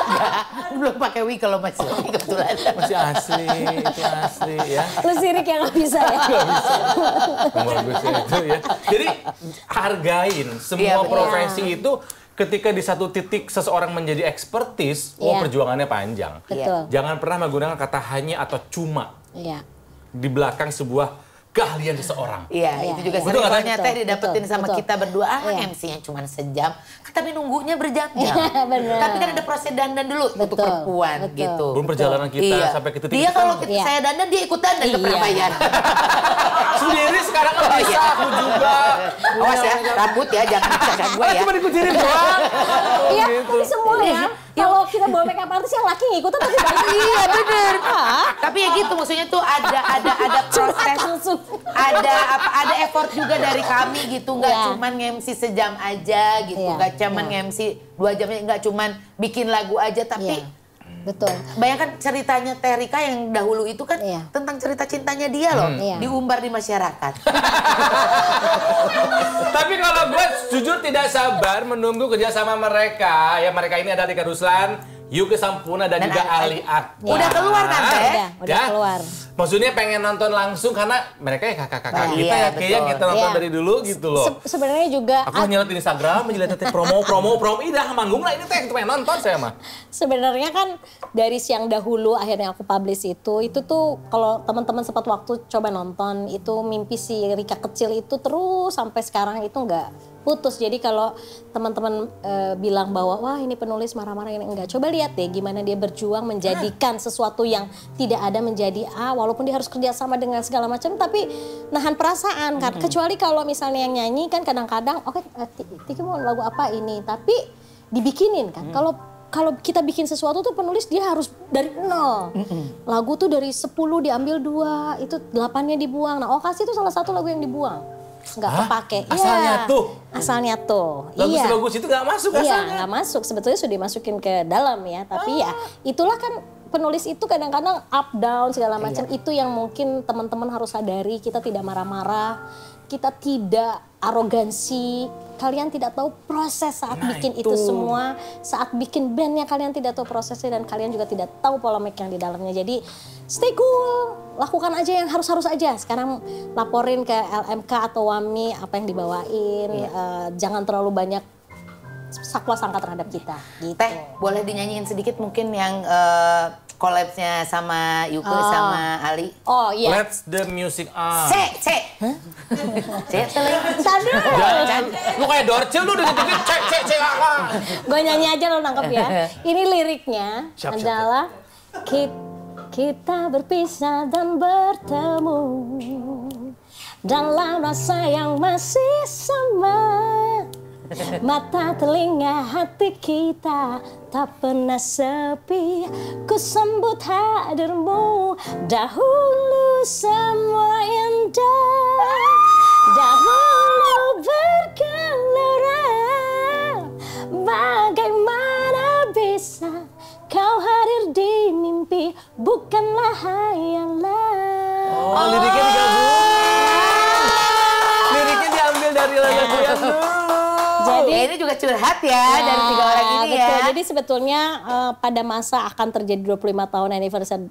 Enggak, belum pakai wig kalau Mas Yofi kebetulan. Masih asli, itu asli ya. Lu sirik yang nggak bisa ya. Bagus ya itu ya. Jadi hargain semua Iya, profesi itu ketika di satu titik seseorang menjadi ekspertis, Iya. perjuangannya panjang. Betul. Jangan pernah menggunakan kata hanya atau cuma Iya. di belakang sebuah keahlian seseorang. Iya, Iya, itu juga iya. sering Betul, kan? soalnya teh didapetin Betul, sama betul. kita berdua, Iya. MC-nya cuma sejam, tapi nunggunya berjam-jam. Bener. Tapi kan ada proses dandan dulu untuk Betul, perempuan betul. gitu. Belum perjalanan kita Iya. sampai ke titik Dia itu kalau kan Iya. saya dandan, dia ikut dandan, nggak pernah Iya. bayar. sendiri sekarang kan bisa aku juga. Awas ya, rambut ya, jangan dikatakan gue ya. Cuma dikucirin doang. Iya, Gitu. tapi semua ya. Kalau kita bawa makeup artis yang laki ngikutin tapi balik. Iya bener. Tapi ya gitu, maksudnya tuh ada proses, Langsung. ada effort juga dari kami gitu, nggak Iya. cuman nge-MC sejam aja gitu, Iya, nggak cuman iya. nge-MC 2 jamnya, nggak cuman bikin lagu aja, tapi Iya. Betul. bayangkan ceritanya Terika yang dahulu itu kan Iya. tentang cerita cintanya dia loh, Iya. diumbar di masyarakat. Tapi kalau gue jujur tidak sabar menunggu kerjasama mereka. Ya mereka ini ada Rika Ruslan, Yuki Sampurna dan juga Ali Akbar. Udah keluar kan, Teh? Udah keluar. Maksudnya pengen nonton langsung karena mereka ya kakak-kakak Nah, kita iya, ya kayak yang betul. kita nonton Iya. dari dulu gitu loh. Sebenarnya juga Aku nyelot di Instagram, menjelat teh promo. Ih dah manggung lah ini teh, itu pengen nonton saya mah. sebenarnya kan dari siang dahulu akhirnya aku publish itu tuh kalau teman-teman sempat waktu coba nonton itu mimpi si Rika kecil itu terus sampai sekarang itu nggak putus. Jadi kalau teman-teman bilang bahwa wah ini penulis marah-marah ini enggak, coba lihat deh gimana dia berjuang menjadikan sesuatu yang tidak ada menjadi walaupun dia harus kerjasama dengan segala macam tapi nahan perasaan kan. Kecuali kalau misalnya yang nyanyi kan kadang-kadang oke, Tiki mau lagu apa ini tapi dibikinin kan. Kalau kita bikin sesuatu tuh penulis dia harus dari nol. Lagu tuh dari 10 diambil 2, itu 8-nya dibuang. Nah, Okasi itu salah satu lagu yang dibuang. Nggak kepake. Asalnya Iya, tuh? Asalnya tuh. Iya. Bagus-bagus itu gak masuk Iya, asalnya. nggak masuk. Sebetulnya sudah dimasukin ke dalam ya. Tapi ya itulah kan penulis itu kadang-kadang up down segala macam. Itu yang mungkin teman-teman harus sadari. Kita tidak marah-marah. Kita tidak arogansi. Kalian tidak tahu proses saat bikin itu semua. Saat bikin bandnya kalian tidak tahu prosesnya. Dan kalian juga tidak tahu polemik yang di dalamnya. Jadi stay cool. Lakukan aja yang harus-harus aja. Sekarang laporin ke LMK atau WAMI apa yang dibawain. Jangan terlalu banyak sakwa sangka terhadap kita. Gitu. Teh, boleh dinyanyiin sedikit mungkin yang collabnya sama Yuke sama Ali. Oh iya. Let's the music on. Cek. Cek teling. Tadi Lu kayak Dorce lu udah gitu cek apa. gue nyanyi aja lo nangkep ya. Ini liriknya Siap. adalah kita berpisah dan bertemu dalam rasa yang masih sama. Mata, telinga, hati kita tak pernah sepi. Ku sambut hadirmu. Dahulu semua indah, dahulu bergelora. Bagaimana bisa kau hadir di mimpi, bukanlah hayalan. Oh, liriknya digabung. Liriknya diambil dari lagu yang dulu. Jadi ini juga curhat ya dari 3 orang ini betul. ya. Jadi sebetulnya pada masa akan terjadi 25 tahun anniversary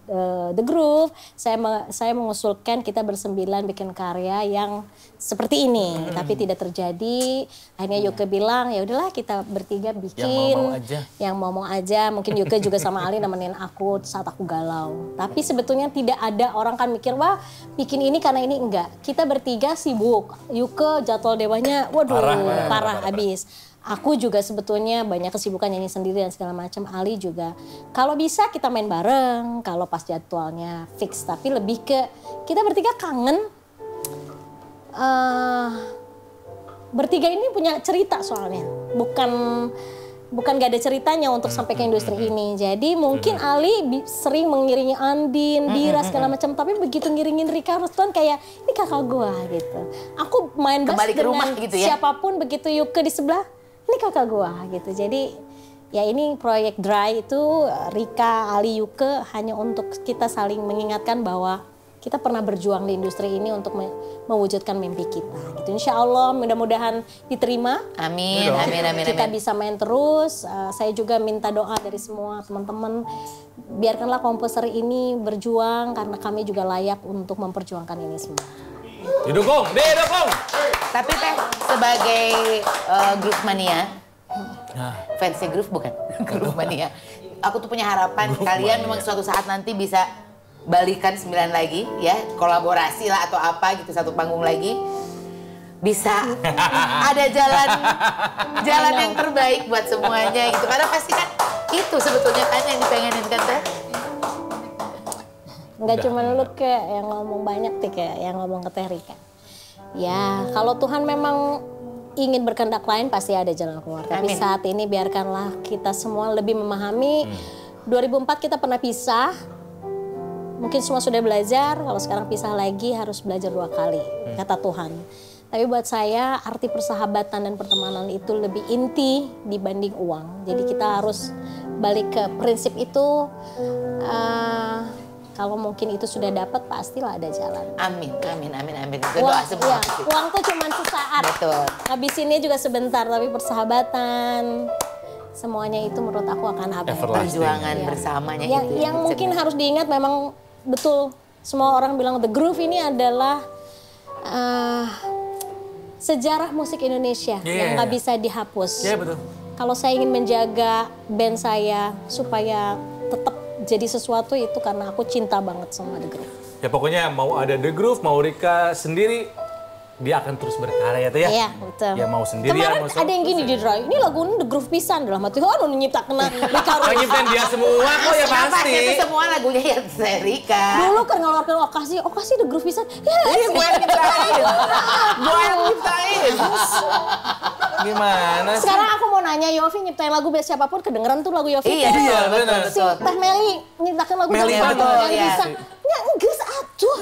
The Groove, saya mengusulkan kita bersembilan bikin karya yang seperti ini, tapi tidak terjadi. Akhirnya Yuke bilang, ya udahlah kita bertiga bikin. Yang mau-mau aja. Mungkin Yuke juga sama Ali nemenin aku saat aku galau. Tapi sebetulnya tidak ada orang kan mikir, wah bikin ini karena ini, enggak. Kita bertiga sibuk. Yuke jadwal dewanya, waduh parah habis. Aku juga sebetulnya banyak kesibukan nyanyi sendiri dan segala macam. Ali juga. Kalau bisa kita main bareng, kalau pas jadwalnya fix. Tapi lebih ke kita bertiga kangen. Bertiga ini punya cerita soalnya. Bukan gak ada ceritanya untuk sampai ke industri ini. Jadi mungkin Ali sering mengiringi Andin, Dira segala macam. Tapi begitu ngiringin Rika Ruslan kayak ini kakak gua gitu. Aku main bass dengan gitu ya? Siapapun begitu Yuke di sebelah, ini kakak gua gitu. Jadi ya ini proyek Dry itu Rika, Ali, Yuke hanya untuk kita saling mengingatkan bahwa kita pernah berjuang di industri ini untuk mewujudkan mimpi kita. Gitu. Insya Allah mudah-mudahan diterima. Amin. Kita bisa main terus. Saya juga minta doa dari semua teman-teman. Biarkanlah komposer ini berjuang karena kami juga layak untuk memperjuangkan ini semua. Didukung. Tapi Teh sebagai Groove Mania, fansnya Groove bukan? Groove Mania. Aku tuh punya harapan kalian memang suatu saat nanti bisa balikan 9 lagi ya, kolaborasi lah atau apa gitu, satu panggung lagi. Bisa ada jalan yang terbaik buat semuanya gitu. Karena pasti kan itu sebetulnya kan yang dipengenin kan Teh. Enggak cuma lu kayak yang ngomong banyak Teh, kayak yang ngomong ke Teh Rika. Ya, kalau Tuhan memang ingin berkehendak lain pasti ada jalan keluar. Tapi saat ini biarkanlah kita semua lebih memahami. 2004 kita pernah pisah. Mungkin semua sudah belajar, kalau sekarang pisah lagi harus belajar 2 kali, kata Tuhan. Tapi buat saya arti persahabatan dan pertemanan itu lebih inti dibanding uang. Jadi kita harus balik ke prinsip itu. Kalau mungkin itu sudah dapat, pastilah ada jalan. Amin. Itu doa semua. Uang tuh cuma sesaat. Betul. Habisinnya juga sebentar, tapi persahabatan, semuanya itu menurut aku akan abadi. Perjuangan bersamanya itu. Yang mungkin harus diingat memang betul, semua orang bilang The Groove ini adalah sejarah musik Indonesia yang nggak bisa dihapus. Betul. Kalau saya ingin menjaga band saya supaya tetap jadi sesuatu itu karena aku cinta banget sama The Groove. Ya pokoknya mau ada The Groove, mau Rika sendiri, dia akan terus berkarya tuh ya. Iya, betul. Ya mau sendirian, kemarin mau ada yang gini di Dry, ini lagu ini The Groove pisan dalam hati, oh nyipta kena Rika Ruslan. nyiptain dia semua kok ya pasti. Itu semua lagunya ya Rika. Dulu kan ngeluarin Okasi The Groove pisan. Ya, gue yang nyiptain. Gimana sih? Sekarang aku mau nanya Yofi nyiptain lagu biar siapapun kedengeran tuh lagu Yofi. Iya, benar. Si Teh Meli nyiptakan lagu Meli, yang betul, bisa. Ya enggak atuh.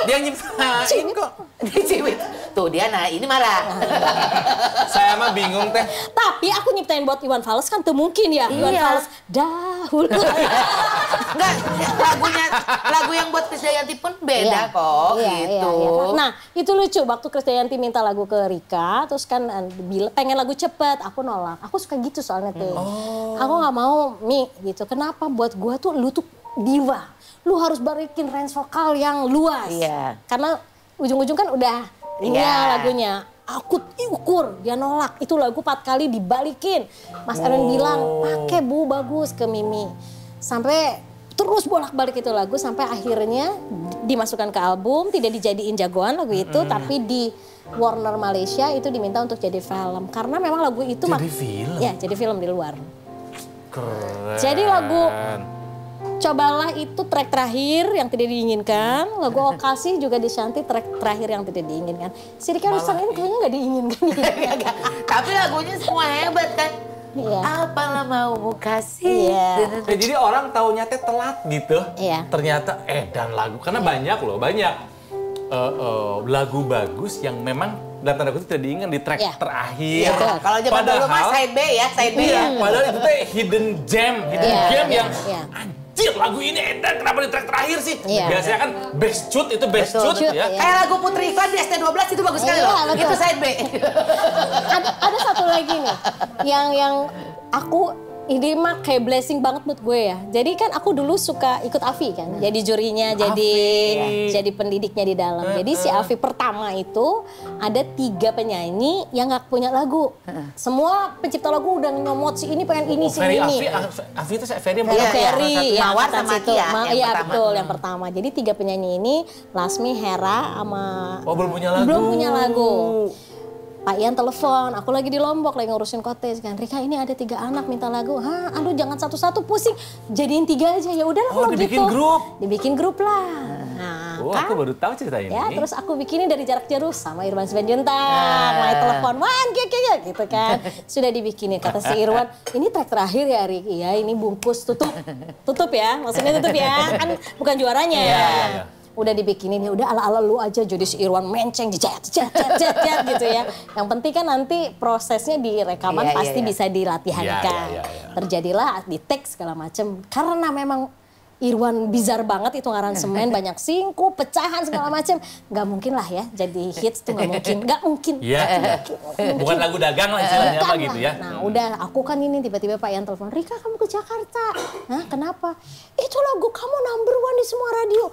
Dia nyiptain kok. Ciwit. Tuh dia ini marah. Saya mah bingung Teh. Tapi aku nyiptain buat Iwan Fals kan tuh mungkin ya. Iwan Fals dahulu. Enggak, lagu yang buat Krisdayanti pun beda kok gitu. Iya. Nah, itu lucu waktu Krisdayanti minta lagu ke Rika, terus kan pengen lagu cepet, aku nolak. Aku suka gitu soalnya tuh. Aku nggak mau gitu. Kenapa? Buat gua tuh lu tuh diva. Lu harus balikin range vokal yang luas. Iya. Karena ujung-ujung kan udah lagunya. Aku ukur, dia nolak. Itu lagu 4 kali dibalikin. Mas Erwin bilang, pakai Bu, bagus ke Mimi. Sampai terus bolak-balik itu lagu sampai akhirnya dimasukkan ke album, tidak dijadiin jagoan lagu itu, tapi di Warner Malaysia itu diminta untuk jadi film. Karena memang lagu itu jadi film? Ya, jadi film di luar. Keren. Jadi lagu Cobalah itu track terakhir yang tidak diinginkan. Lagu Okasi juga di Shanti track terakhir yang tidak diinginkan. Si Rika Ruslan ini kayaknya nggak diinginkan. Tapi lagunya semua hebat kan. Iya. Apalah mau kasih. Iya. Jadi orang taunya teh telat gitu. Iya. Ternyata dan lagu. Karena banyak loh, banyak lagu bagus yang memang dalam tanda kutip tidak diinginkan di track terakhir. Iya. Kalau zaman dulu mah side B ya, side B ya. Padahal itu teh hidden gem yang anjir lagu ini edan kenapa di track terakhir sih? Biasanya kan best shoot itu best shoot ya. Kayak lagu Putri Iklan di ST12 itu bagus sekali loh. Betul. Itu side B. Ada satu lagi nih. Yang aku ini mah kayak blessing banget buat gue ya. Jadi kan aku dulu suka ikut Afi kan. Jadi jurinya, jadi pendidiknya di dalam. Jadi si Afi pertama itu ada 3 penyanyi yang gak punya lagu. Semua pencipta lagu udah nyomot si ini pengen ini, si ini. Afi itu Ferry yang Ferry, ya, Mawar sama Kia. Iya betul, yang pertama. Jadi 3 penyanyi ini, Lasmi, Hera, sama... Oh belum punya lagu. Belum punya lagu. Pak Ian telepon, aku lagi di Lombok, lagi ngurusin cottage kan. Rika ini ada 3 anak minta lagu. Hah, aduh jangan satu-satu pusing, jadiin 3 aja. Ya udahlah kalau dibikin gitu. grup. Dibikin grup lah. Nah, aku baru tahu cerita ini. Ya, terus aku bikinin dari jarak jauh sama Irwan Simanjuntak. Mulai telepon, Wan, kayak gitu kan. Sudah dibikinin, kata si Irwan, ini track terakhir ya Rik. Iya, ini bungkus, tutup ya, maksudnya tutup ya. Kan bukan juaranya. Iya. Udah dibikinin, ya udah ala-ala lu aja, jadi si Irwan menceng, jejat gitu ya. Yang penting kan nanti prosesnya di rekaman pasti bisa dilatihankan. Terjadilah di teks segala macem, karena memang Irwan bizar banget itu aransemen, banyak singkup, pecahan segala macem. Gak mungkin lah ya jadi hits tuh, gak mungkin. Iya, bukan lagu dagang lah istilahnya apa gitu ya. Nah udah, aku kan ini tiba-tiba Pak Ian telepon, Rika kamu ke Jakarta. Hah, kenapa? Itu lagu kamu number 1 di semua radio.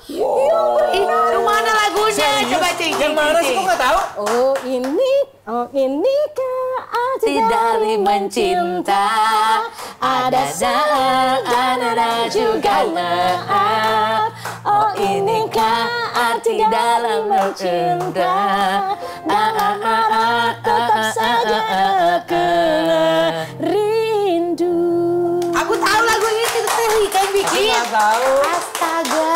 Itu mana lagunya? Coba cing. Yang mana sih, kok gak tahu? Oh ini arti dari mencinta. Ada saat ada juga maaf. Oh inikah arti dalam mencinta. Tetap saja aku rindu. Aku tahu lagu ini Rika yang bikin. Aku gak tahu. Astaga.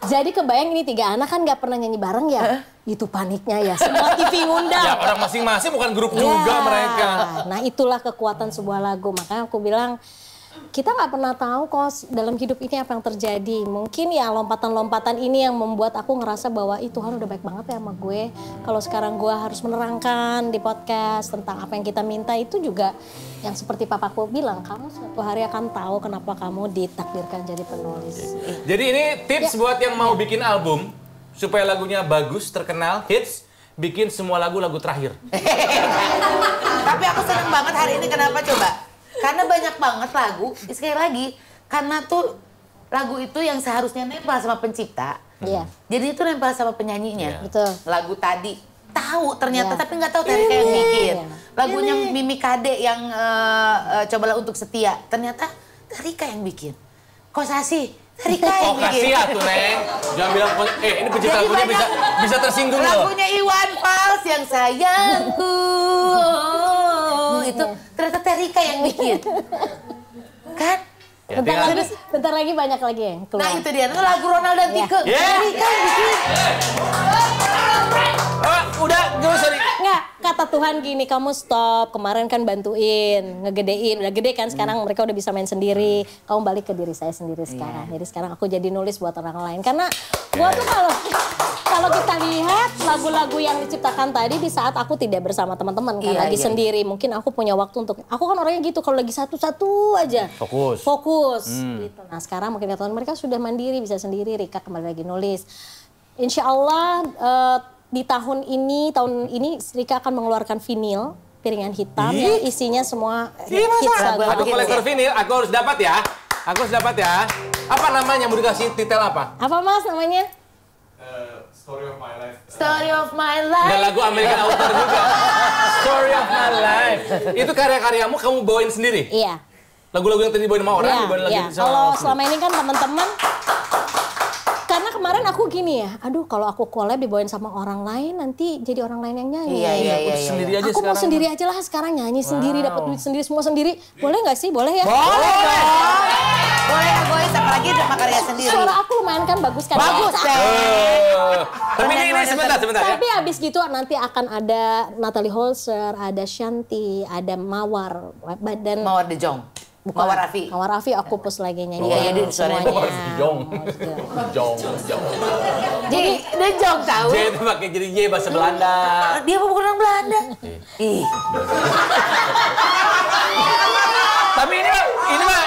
Jadi kebayang ini 3 anak kan gak pernah nyanyi bareng ya. Itu paniknya ya, semua TV ngundang. Ya orang masing-masing bukan grup juga mereka. Nah itulah kekuatan sebuah lagu. Makanya aku bilang, kita nggak pernah tahu kok dalam hidup ini apa yang terjadi. Mungkin ya lompatan-lompatan ini yang membuat aku ngerasa bahwa Tuhan udah baik banget ya sama gue. Kalau sekarang gue harus menerangkan di podcast tentang apa yang kita minta, itu juga yang seperti papaku bilang, kamu suatu hari akan tahu kenapa kamu ditakdirkan jadi penulis. Jadi ini tips buat yang mau bikin album, supaya lagunya bagus, terkenal, hits, bikin semua lagu-lagu terakhir. Tapi aku seneng banget hari ini, kenapa coba? Karena banyak banget lagu, sekali lagi, karena tuh lagu itu yang seharusnya nempel sama pencipta. Iya. Jadi itu nempel sama penyanyinya. Betul. Lagu tadi tahu ternyata, tapi nggak tahu Terika yang bikin. Lagunya Mimi Kade yang Cobalah Untuk Setia, ternyata Terika yang bikin. Kosasi, Terika yang bikin. Kasih atuh Neng, jangan bilang ini pencipta lagunya bisa tersinggung loh. Lagunya Iwan Fals yang sayangku. Itu ternyata Terika yang bikin, kan? Ya, bentar lagi banyak lagi yang keluar. Nah itu dia, itu lagu Ronald dan Tike. Terika yang bikin. Udah, gak usah Nggak, kata Tuhan gini, kamu stop. Kemarin kan bantuin, ngegedein. Udah gede kan sekarang, mereka udah bisa main sendiri. Kamu balik ke diri saya sendiri sekarang. Jadi sekarang aku jadi nulis buat orang lain. Karena gua tuh kalau kita lihat lagu-lagu yang diciptakan tadi di saat aku tidak bersama teman-teman kan, lagi sendiri. Mungkin aku punya waktu untuk, aku kan orangnya gitu, kalau lagi satu-satu aja. Fokus. Gitu. Nah sekarang mungkin kata mereka sudah mandiri, bisa sendiri. Rika kembali lagi nulis. Insya Allah di tahun ini Rika akan mengeluarkan vinil piringan hitam yang isinya semua hits lagu. Aku kolektor vinil, aku harus dapat ya. Apa namanya? Mau dikasih titel apa? Apa Mas namanya? Story of My Life. Story of My Life. Dan lagu American Author juga. Story of My Life. Itu karya-karyamu kamu bawain sendiri? Iya. Lagu-lagu yang tadi dibawain sama orang, dibawain lagi sama Kalau selama ini kan teman-teman, karena kemarin aku gini ya, aduh kalau aku collab dibawain sama orang lain nanti jadi orang lain yang nyanyi. Iya. Sendiri aja aku sekarang. mau sendiri aja lah sekarang, nyanyi sendiri, dapat duit sendiri, semua sendiri. Boleh nggak sih? Boleh ya? Boleh. Boleh egois, apalagi sama karya sendiri. Suara aku lumayan kan bagus kan? Bagus deh. Tapi ini sebentar ya. Tapi abis gitu nanti akan ada Natalie Holzer, ada Shanti, ada Mawar, dan Mawar De Jong. Mawar Raffi. Mawar Raffi aku push lagi nyanyi. Iya, dia suaranya Jong. Jadi De Jong tahu. J itu pakai jadi Y bahasa Belanda. Dia bukan orang Belanda. Ih. Tapi ini mah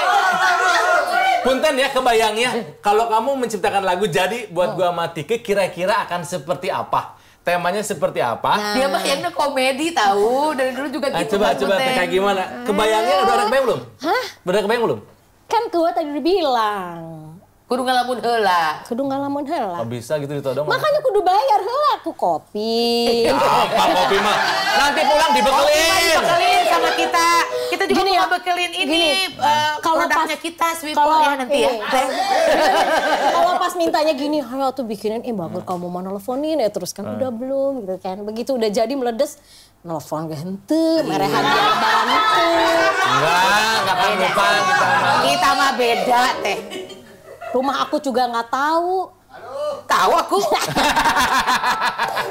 punten ya, kebayangnya kalau kamu menciptakan lagu jadi buat gua sama Tike, kira-kira akan seperti apa? temanya seperti apa? Dia bayangnya komedi tahu, dari dulu juga gitu. Coba teh kayak gimana? Kebayangnya udah ada kebayang belum? Hah? Udah kebayang belum? Kan gua tadi udah bilang. Kudu ngalamun heula. Kudu ngalamun heula. Oh, bisa gitu ditodong. Makanya kudu bayar heula aku kopi. Apa kopi mah? Nanti pulang dibekelin. Dibekelin sama kita. Kita juga Gini mau ya, bekelin ini gini, kalau produknya pas- kita Swipo kalau- ya nanti ya. Kalau pas mintanya gini, ayo tuh bikinin, bagus kamu mau nelfonin ya terus kan udah belum gitu kan. Begitu udah jadi meledes, nelfon gak henteu, merehan di lebaran itu. Enggak akan lupa kita mah. Kita mah beda teh. Rumah aku juga nggak tahu. Tahu aku.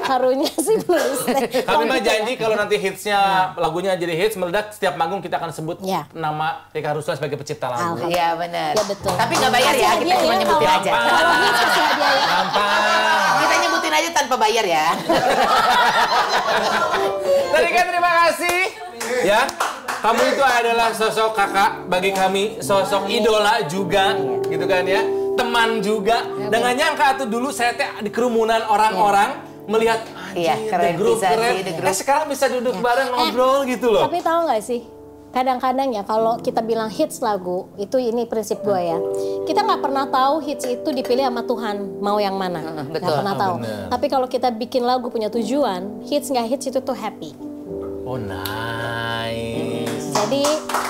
Harunya sih nulis teh. Kami mah janji kalau nanti hitsnya lagunya jadi hits meledak setiap manggung kita akan sebut Ya. nama Rika Ruslan sebagai pencipta lagu. Iya benar. Ya, betul. Tapi nggak bayar ya, Kasih kita hadiah cuma ya, nyebutin kalau- aja. Kalau hits kasih hadiah ya. Gampang. Kita nyebutin aja tanpa bayar ya. Terika terima kasih. Ya, kamu itu adalah sosok kakak bagi kami, sosok idola juga, gitu kan ya, teman juga. Dengan nyangka tuh dulu saya teh di kerumunan orang-orang melihat Iya, anjir, keren The Group bisa keren. sih, The Group. Sekarang bisa duduk bareng ngobrol gitu loh. Tapi tahu nggak sih? Kadang-kadang ya kalau kita bilang hits lagu, itu ini prinsip gue ya. Kita nggak pernah tahu hits itu dipilih sama Tuhan mau yang mana. Nggak betul. pernah tahu. Bener. Tapi kalau kita bikin lagu punya tujuan, hits nggak hits itu tuh happy. Oh nice. Jadi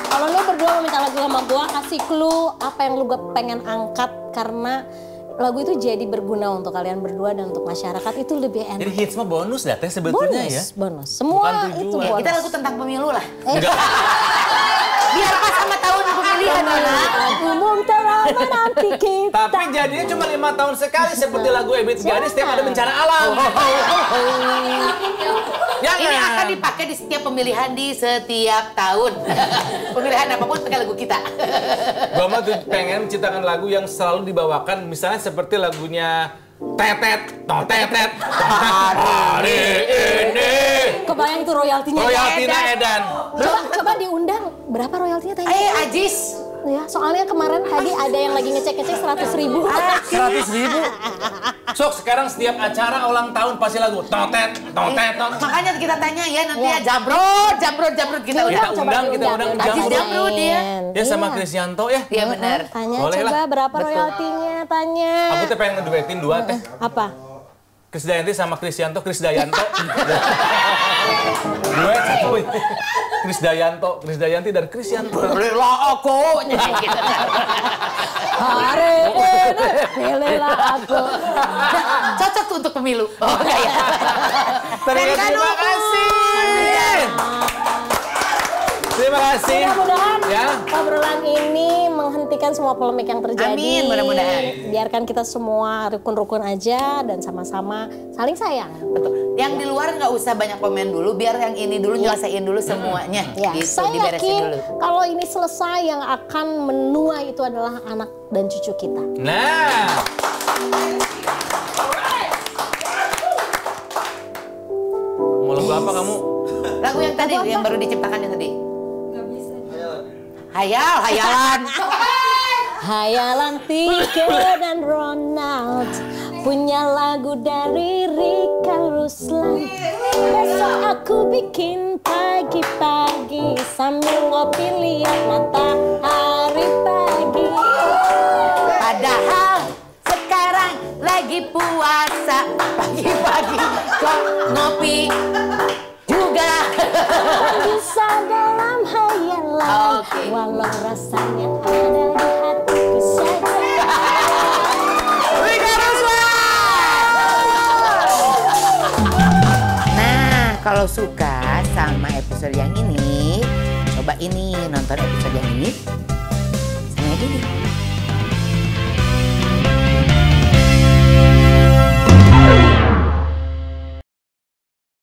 kalau lu berdua mau minta lagu sama gue, kasih clue apa yang lu pengen angkat karena lagu itu jadi berguna untuk kalian berdua dan untuk masyarakat itu lebih enak. Jadi hits mah bonus dah teh sebetulnya ya. Bonus. Semua Bukan itu tujuan. bonus. Kita lagu tentang pemilu lah. Enggak. Biar pas sama tahun pemilihan lah. Umum telah menanti kita. Tapi jadinya cuma 5 tahun sekali seperti lagu Ebit Gadis setiap ada bencana alam. Jangan. Ini akan dipakai di setiap pemilihan di setiap tahun. Pemilihan apapun pakai lagu kita. Gua mah tuh pengen menciptakan lagu yang selalu dibawakan, misalnya seperti lagunya Tetet, Tetet, hari ini. Kebayang itu royaltinya. Royaltina Edan. Coba diundang berapa royaltinya tanya? Ajis. Ya, soalnya kemarin tadi ada yang lagi ngecek-ngecek 100.000. 100.000. Sok sekarang setiap acara ulang tahun pasti lagu Tetet, Tetet. Makanya kita tanya ya nanti ya jamrut kita Kita undang. undang Ajis Jamrut. jamrut dia. Ya sama Krisyanto ya. Iya benar. Tanya Boleh coba lah. berapa royaltinya, tanya. Aku tuh pengen ngeduetin 2 teh. Apa? Krisdayanti sama Krisyanto, Krisdayanto. Duet satu. Krisdayanti dan Krisyanto. Belilah aku. Hari ini pilihlah aku. Cocok tuh untuk pemilu. Oh enggak ya. Terima kasih. Terima kasih. Mudah-mudahan Ya. obrolan ini menghentikan semua polemik yang terjadi. Amin, mudah-mudahan. Biarkan kita semua rukun-rukun aja dan sama-sama saling sayang. Betul. Yang di luar nggak usah banyak komen dulu, biar yang ini dulu nyelesain dulu semuanya. Ya, Gitu, saya diberesin yakin dulu. kalau ini selesai yang akan menua itu adalah anak dan cucu kita. Nah. Mau lagu apa kamu? Lagu yang tadi, yang baru diciptakan yang tadi. Hayalan. Hayalan Tika dan Ronald punya lagu dari Rika Ruslan. Besok aku bikin pagi-pagi sambil ngopi lihat matahari pagi. Padahal sekarang lagi puasa, pagi-pagi kok ngopi juga. Bisa dalam hayalan, Oke. walau rasanya ada di hatiku saja. Rika Ruslan! Nah, kalau suka sama episode yang ini, coba ini nonton episode yang ini sama yang ini.